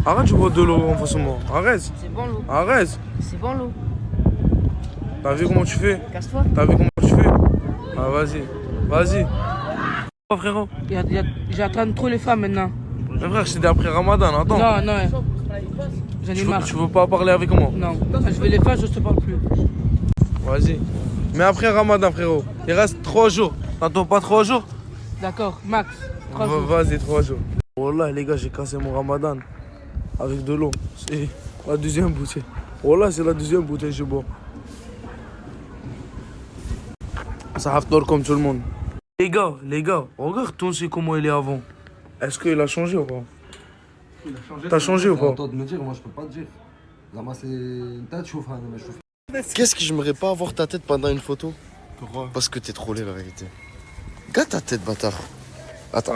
Arrête, je bois de l'eau en face de moi. Arrête. C'est bon l'eau. Arrête. C'est bon l'eau. T'as vu comment tu fais? Casse-toi. Ah, vas-y. Oh, frérot. J'attends trop les femmes maintenant. Mais frère, c'était après Ramadan, attends. Non. J'en ai marre. Tu veux pas parler avec moi? Non. Je vais les faire, je te parle plus. Vas-y. Mais après Ramadan, frérot, il reste 3 jours. T'attends pas 3 jours? D'accord, max. 3 jours. Vas-y, 3 jours. Wallah, les gars, j'ai cassé mon Ramadan avec de l'eau. C'est la deuxième bouteille. Wallah, c'est la deuxième bouteille que je bois. Ça haftor comme tout le monde. Les gars, regarde ton c'est comment il est avant. Est-ce qu'il a changé ou pas? Il a changé. T'as changé ou pas? Attends de me dire, moi je peux pas te dire. Zama c'est une tête chauffe, hein, mais je chauffe. Qu'est-ce que j'aimerais pas avoir ta tête pendant une photo? Pourquoi? Parce que t'es trop laid la vérité. Regarde ta tête, bâtard. Attends,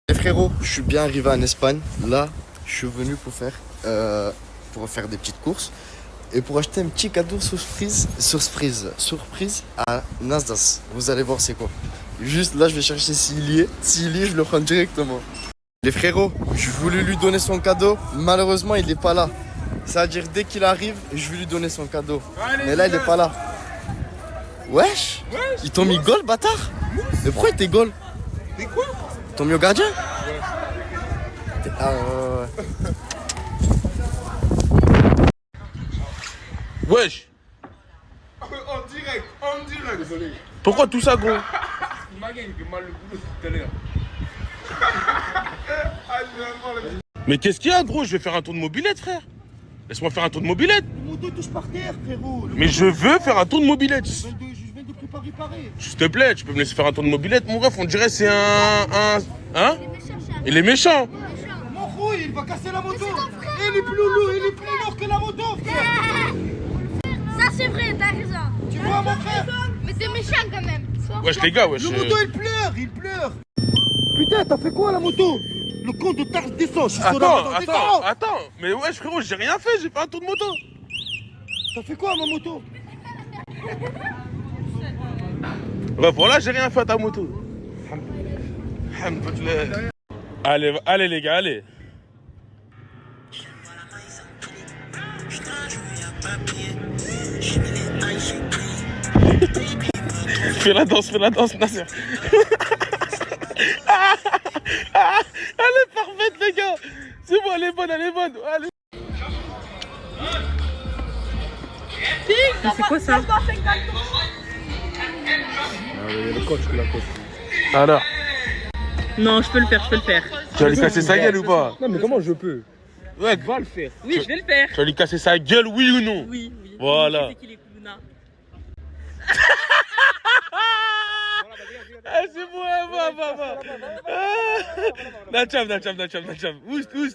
Les frérots, je suis bien arrivé en Espagne. Là, je suis venu pour faire des petites courses et pour acheter un petit cadeau surprise à Nasdas. Vous allez voir c'est quoi. Juste là, je vais chercher s'il y est. S'il y est, je le prends directement. Les frérots, je voulais lui donner son cadeau. Malheureusement, il n'est pas là. C'est-à-dire, dès qu'il arrive, je vais lui donner son cadeau. Mais là, il n'est pas là. Wesh. Ils t'ont mis goal, bâtard. Mais pourquoi ils t'es goal? T'es quoi? Ils t'ont mis au gardien? Ouais. Ah ouais. Wesh. En direct. Désolé. Pourquoi tout ça, gros? Ma gueule, il fait mal le boulot tout à l'heure. Mais qu'est-ce qu'il y a, gros? Je vais faire un tour de mobilette, frère. Laisse-moi faire un tour de mobilette. Le moto touche par terre, frérot. Mais je veux faire un tour de mobilette. Je viens de préparer. S'il te plaît, tu peux me laisser faire un tour de mobilette, mon ref. On dirait c'est un... Hein? Il est méchant. Mon rouille, il va casser la moto. Il est plus lourd que la moto, frère. Ça c'est vrai, t'as raison. Tu vois, mon frère? Mais t'es méchant quand même. Wesh, les gars, wesh. Le moto, il pleure. Putain, t'as fait quoi, la moto? Le con de Tarse descend. Attends. Mais wesh, frérot, j'ai rien fait. J'ai fait un tour de moto. T'as fait quoi, ma moto? Bah voilà, j'ai rien fait à ta moto. Allez les gars, allez. Fais la danse, Nasser. Elle est parfaite, les gars. C'est bon, elle est bonne. Allez. C'est quoi ça? Le coach qui la coach. Alors, Non, je peux le faire. tu vas lui casser sa gueule ou pas? Non, mais comment je peux? Ouais, Va le faire. Oui, je vais le faire. tu vas lui casser sa gueule, oui ou non? Oui. Voilà. C'est qui les Koulouna? Ah, c'est bon, va. Nacham. Oust. Tu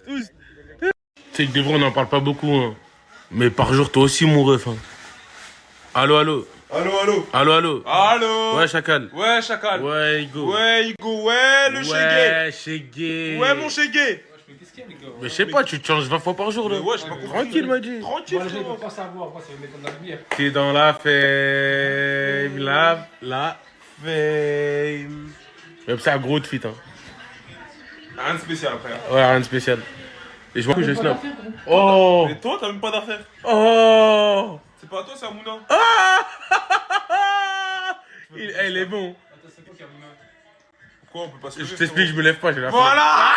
sais que des fois, on n'en parle pas beaucoup, hein. Mais par jour, toi aussi, mon ref. Hein. Allô. Allô. Ouais, Chacal. Ouais, Chacal. Ouais, Igo. Ouais, le Chégué. Ouais, mon chégué. Mais je sais pas, tu te changes 20 fois par jour, là. Ouais, j'ai pas compris. Tranquille, m'a dit. Tranquille, Moi, je frérot. peux pas savoir, moi, ça va me mettre dans la lumière. T'es dans la fame, la fame. Même ça, gros de fit, hein. Rien de spécial, frère. Ouais, rien de spécial. Et je vois que je snap. Oh! Mais toi, t'as même pas d'affaires. Oh! C'est pas à toi, c'est à Mouna. Elle est bon. Attends, c'est toi qui as Mouna. Pourquoi on peut pas se lever? Je t'explique, je me lève pas, j'ai la flemme. Voilà!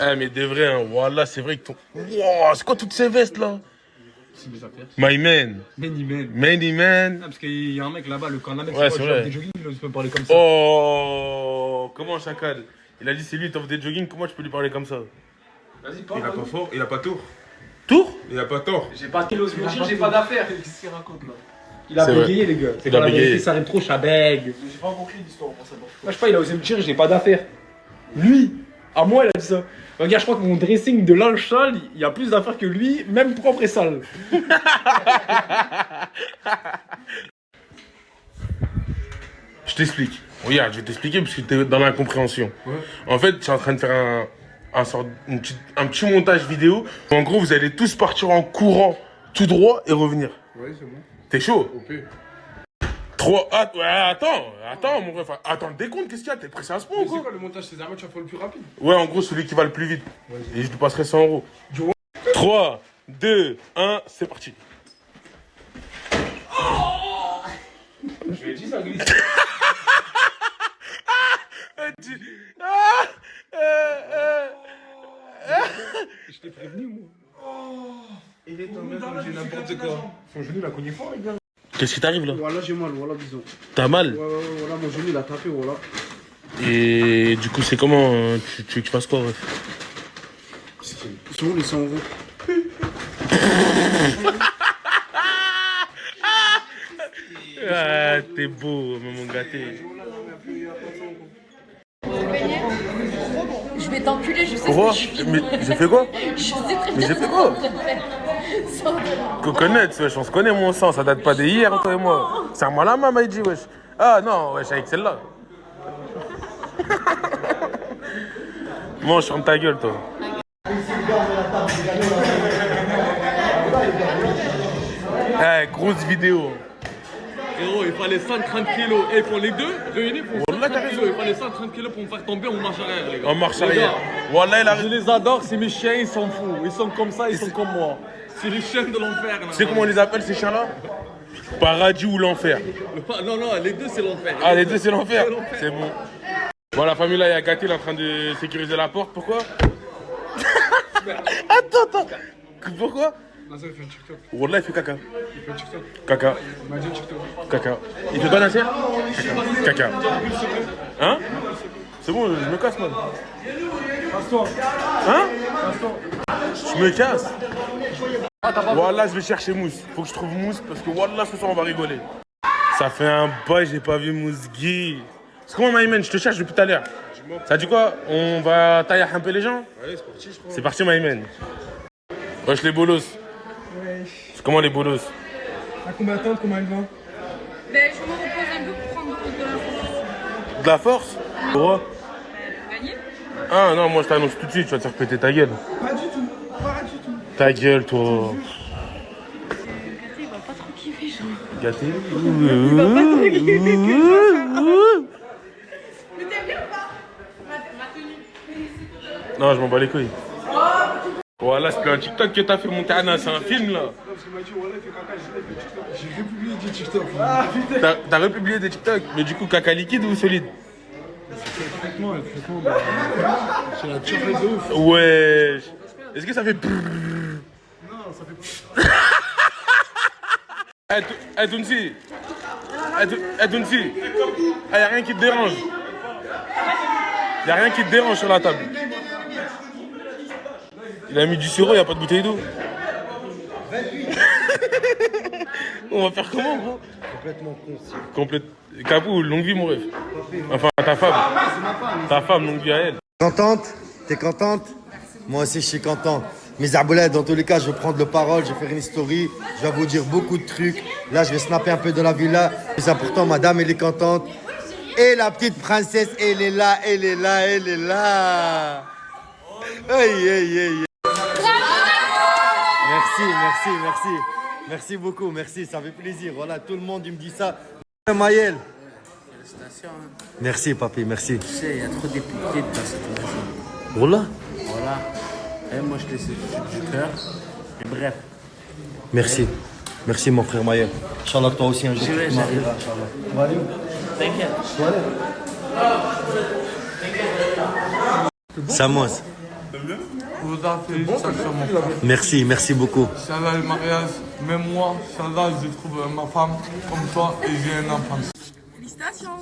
Eh, mais de vrai, hein, voilà, c'est vrai que ton. Wow, c'est quoi toutes ces vestes là? C'est mes affaires. My man. Many man. Ah, parce qu'il y a un mec là-bas, le camp d'un mec, ouais, c'est vrai. des jogging, il peut parler comme ça. Oh, comment Chacal? Il a dit c'est lui, il t'offre des jogging, comment tu peux lui parler comme ça? Vas-y, parle. Il a pas fort, il a pas tort. Tour? Il a pas tort. J'ai pas télos, j'ai pas d'affaires. Qu'est-ce qu'il raconte là? Il a C'est bégayé, vrai. les gars. Il a bégayé. Ça arrive trop, chabègue. J'ai pas compris l'histoire pour ça. Moi, je sais pas, il a osé me dire, j'ai pas d'affaires. Lui, à moi, il a dit ça. Regarde, je crois que mon dressing de linge sale, il y a plus d'affaires que lui, même propre et sale. Je t'explique. Regarde, je vais t'expliquer parce que t'es dans l'incompréhension. Ouais. En fait, je suis en train de faire un petit montage vidéo. En gros, vous allez tous partir en courant tout droit et revenir. Ouais, c'est bon. T'es chaud? Ok. 3. Ouais, attends, mon ref. Attends, décompte, qu'est-ce qu'il y a? T'es pressé à ce point ou Mais c'est quoi? quoi le montage? C'est un match à faire le plus rapide? Ouais, en gros, celui qui va le plus vite. Et je lui passerai 100 euros. 3, 2, 1, c'est parti. Je lui ai dit ça glisse. Je t'ai prévenu, moi. Il est tombé comme j'ai n'importe quoi. Son genou, il a cogné fort, les gars. Qu'est-ce qui t'arrive là? Voilà, j'ai mal, voilà, disons. T'as mal? Ouais, voilà, mon genou, il a tapé, voilà. Et du coup, c'est comment? Tu veux que je fasse quoi, ref? Ils sont où les 100 euros? Ah, t'es beau, maman gâté. Je vais t'enculer, je sais Pourquoi? ce que je Mais j'ai fait quoi? Je sais très Mais bien j'ai fait ce quoi? que je fais. Sans de- Coconut, wesh, on se connaît mon sang, ça date pas d'hier, toi et moi. C'est à moi la main, Maïdi, wesh. Ah non, wesh, avec celle-là. Mange sur ta gueule, toi. Eh, grosse vidéo. Frérot, il fallait 130 kilos. Et pour les deux, réunis pour Wallah, t'as 130 raison. kilos. Il fallait 130 kilos pour me faire tomber en marche arrière, les gars. En marche Les arrière. gars, Wallah, il a je les adore, c'est mes chiens, ils s'en foutent. Ils sont comme ça, ils sont comme moi. C'est les chiens de l'enfer. Tu sais comment on les appelle ces chiens-là? Paradis ou l'enfer? Non, les deux c'est l'enfer. Ah, les deux c'est l'enfer? C'est bon. Bon, la famille là, il y a Gâté, il est en train de sécuriser la porte. Pourquoi? Attends. Pourquoi? Nasser il fait un TikTok. Wallah, il fait caca. Il fait un TikTok. Caca. Il m'a dit un TikTok. Caca. Il fait quoi, Nasser? Caca. Hein? C'est bon, je me casse, man. Passe-toi. Hein? Passe-toi. Je me casse. Wallah, je vais chercher Mousse. Faut que je trouve Mousse parce que Wallah, ce soir, on va rigoler. Ça fait un bail, j'ai pas vu Mousse Guy. C'est comment, Maïmen? Je te cherche depuis tout à l'heure. Ça dit quoi? On va tailler un peu les gens? Allez, c'est parti, je crois. C'est parti, Maïmen. Wesh, les bolos. C'est comment les bolos? À combien de temps, comment il va? Ben, je me repose un peu pour prendre de la force. De la force? Pourquoi? Pour gagner. Ah non, moi je t'annonce tout de suite, tu vas te faire péter ta gueule. Pas du tout. Pas du tout. Ta gueule, toi. Gâté, il va pas trop kiffer, genre. Gâté? Il va pas trop kiffer que ça. Mais t'aimes bien ou pas? Ma tenue. Non, je m'en bats les couilles. Voilà, c'est plus un TikTok que t'as fait monter Anna, c'est un film là. Parce qu'il m'a dit, voilà, il fait caca, j'ai republié des TikTok. Ah putain. T'as republié des TikTok, mais du coup, caca liquide ou solide? C'est le traitement, c'est la tirée de ouf. Ouais. Est-ce que ça fait. Non, ça fait. Eh, Tounsi. Tounsi. Y'a rien qui te dérange. Y'a rien qui te dérange sur la table. Il a mis du sirop, y'a pas de bouteille d'eau. On va faire comment, gros? Complètement conscient. Complète. Capou, longue vie, mon rêve. Enfin, ta femme. Ta femme, longue vie à elle. Contente? T'es contente? Moi aussi, je suis content. Mes arbolettes, dans tous les cas, je vais prendre le parole, je vais faire une story, je vais vous dire beaucoup de trucs. Là, je vais snapper un peu de la villa. Le plus important, madame, elle est contente. Et la petite princesse, elle est là, elle est là, elle est là. Aïe, aïe, aïe. Merci. Merci beaucoup, merci, ça fait plaisir. Voilà, tout le monde, il me dit ça. Maël. Félicitations. Merci, papi, merci. Tu sais, il y a trop d'épithètes dans cette maison. Voilà. Voilà. Et moi, je te laisse du cœur. Et bref. Merci. Merci, mon frère Maël. Inch'Allah, toi aussi, un jour, tu te marieras, Inch'Allah. T'inquiète. Samos. Vous avez félicitations, mon frère. Merci beaucoup. Inch'Allah, le mariage, même moi, Inch'Allah, je trouve ma femme comme toi et j'ai un enfant. Félicitations.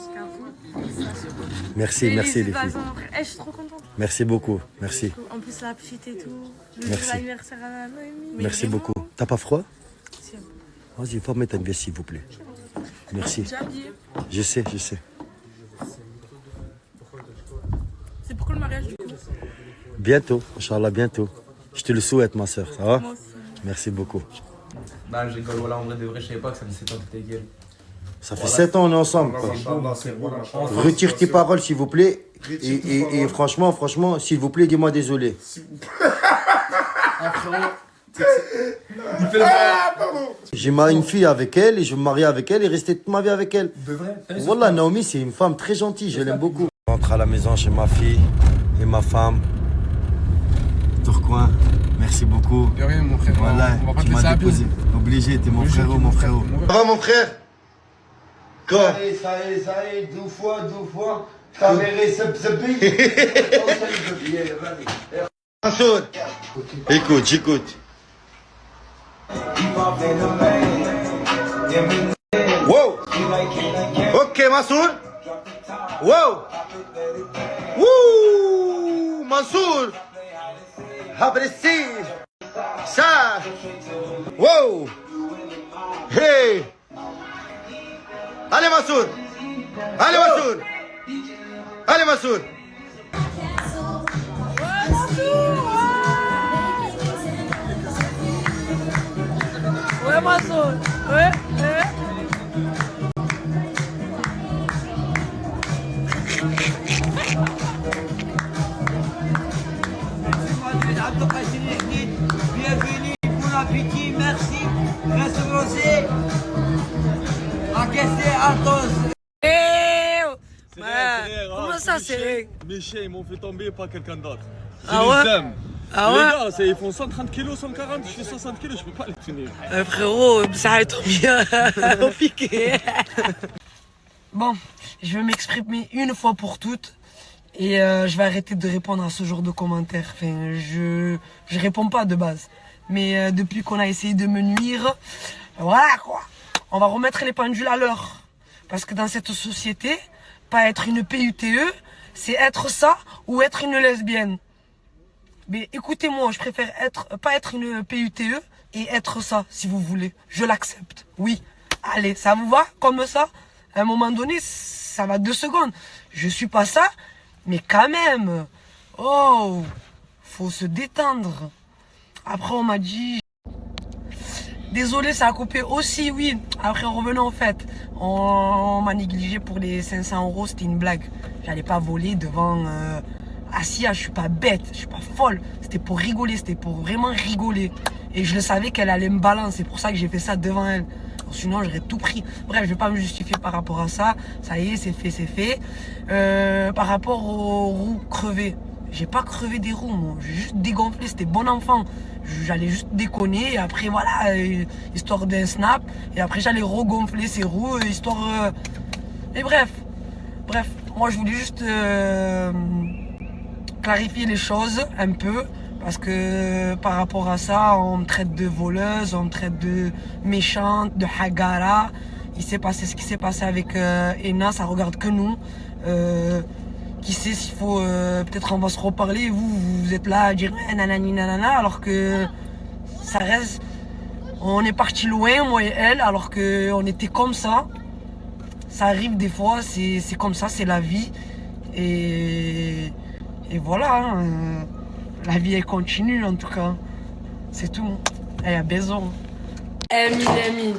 Merci les filles. Je suis trop contente. Merci beaucoup, merci. En plus, la petite et tout. Merci. L'anniversaire à la Noémie. Merci beaucoup. T'as pas froid? Vas-y, faut mettre une veste, s'il vous plaît. Merci. J'ai habillé. Je sais. C'est pourquoi le mariage du coup? Bientôt, Inch'Allah, bientôt. Je te le souhaite, ma soeur, ça va? Moi aussi. Merci beaucoup. Bah, je rigole, voilà, en vrai de vrai, je savais pas que ça faisait 7 ans que t'étais gueule. Ça fait 7 ans, on est ensemble, quoi. Retire tes paroles, s'il vous plaît. Et franchement, s'il vous plaît, dis-moi désolé. J'ai marié une fille avec elle et je vais me marier avec elle et rester toute ma vie avec elle. De vrai? Voilà, Naomi, c'est une femme très gentille, je l'aime beaucoup. Je rentre à la maison chez ma fille et ma femme. Tourcoing, merci beaucoup. De rien, mon frère. Voilà, On va pas tu te m'as laisser déposé. Obligé, t'es mon frérot, mon frérot. Ça va, mon frère? Quoi? Ça y est, deux fois. T'as verré ce Mansour, j'écoute. Wow! Ok, Mansour! Wow! Wouh! Mansour! Habressi! Ça! Wow! Hey! Allez, Mansour! Ouais, Mansour. Ouais. Bienvenue, bon appétit, merci. Reste bronzé. Encaissez à tous. Comment ça, c'est vrai? Mes chiens, ils m'ont fait tomber, pas quelqu'un d'autre. Ah ouais? Ah ouais? Les gars, ils font 130 kilos, 140, je fais 60 kilos, je peux pas les tenir. Frérot, ça va être bien au piqué. Bon, je vais m'exprimer une fois pour toutes. Et je vais arrêter de répondre à ce genre de commentaires. Enfin, je réponds pas de base. Mais depuis qu'on a essayé de me nuire, voilà quoi. On va remettre les pendules à l'heure. Parce que dans cette société, pas être une PUTE, c'est être ça ou être une lesbienne. Mais écoutez-moi, je préfère pas être une PUTE et être ça, si vous voulez. Je l'accepte. Oui. Allez, ça vous va comme ça? À un moment donné, ça va 2 secondes. Je suis pas ça, mais quand même. Oh, faut se détendre. Après, on m'a dit... Désolé, ça a coupé aussi, oui. Après, revenons au fait. On m'a négligé pour les 500 €, c'était une blague. J'allais pas voler devant... Asia, je suis pas bête, je suis pas folle. C'était pour rigoler, c'était pour vraiment rigoler. Et je le savais qu'elle allait me balancer, c'est pour ça que j'ai fait ça devant elle. Sinon, j'aurais tout pris. Bref, je vais pas me justifier par rapport à ça. Ça y est, c'est fait, c'est fait. Par rapport aux roues crevées. J'ai pas crevé des roues, moi. J'ai juste dégonflé, c'était bon enfant. J'allais juste déconner, et après, voilà, histoire d'un snap. Et après, j'allais regonfler ces roues, histoire... Et bref, moi, je voulais juste clarifier les choses un peu. Parce que par rapport à ça, on me traite de voleuse, on me traite de méchante, de hagara. Il s'est passé ce qui s'est passé avec Ena, ça regarde que nous. Qui sait s'il faut, peut-être on va se reparler, vous êtes là à dire nanani nanana, alors que ça reste, on est parti loin, moi et elle, alors qu'on était comme ça. Ça arrive des fois, c'est comme ça, c'est la vie. Et voilà, hein, la vie elle continue en tout cas. C'est tout, elle a besoin. Ami.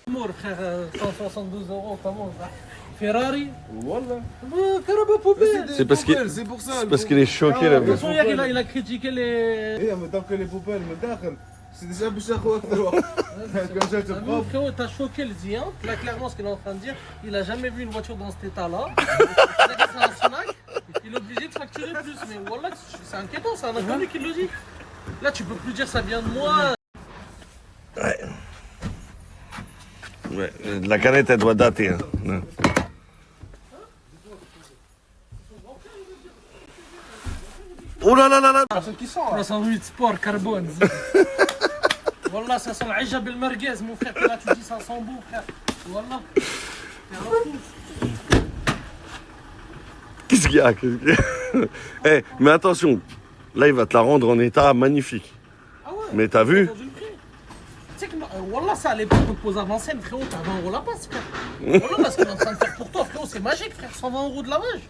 Amour frère, 172 €, comment ça? Ferrari? Wallah. C'est parce qu'il est choqué là. De toute façon, hier il a critiqué les. Eh, mais tant que les poubelles me dachnent, c'est déjà bouché à quoi? Frérot, t'as choqué le Zien. Là, clairement, ce qu'il est en train de dire, il a jamais vu une voiture dans cet état-là. C'est un snack, il est obligé de facturer plus. Mais voilà, c'est inquiétant, c'est un inconnu qui le dit. Là, tu peux plus dire ça vient de moi. Ouais, la canette elle doit dater. Hein. Ouais. Oh là là là là! 308 sport carbone. Wallah, ça sent l'Aïja Belmerguez, mon frère. Là, tu dis ça sent bon, frère. Wallah. Qu'est-ce qu'il y a? Eh, mais attention, là il va te la rendre en état magnifique. Ah ouais? Mais t'as vu? Tu sais que, Wallah, ça à l'époque, on te pose avant scène, frérot, t'as 20 € la passe, frère. Wallah, là, ce qu'on est en train de faire pour toi, frérot, c'est magique, frère. 120 € de lavage.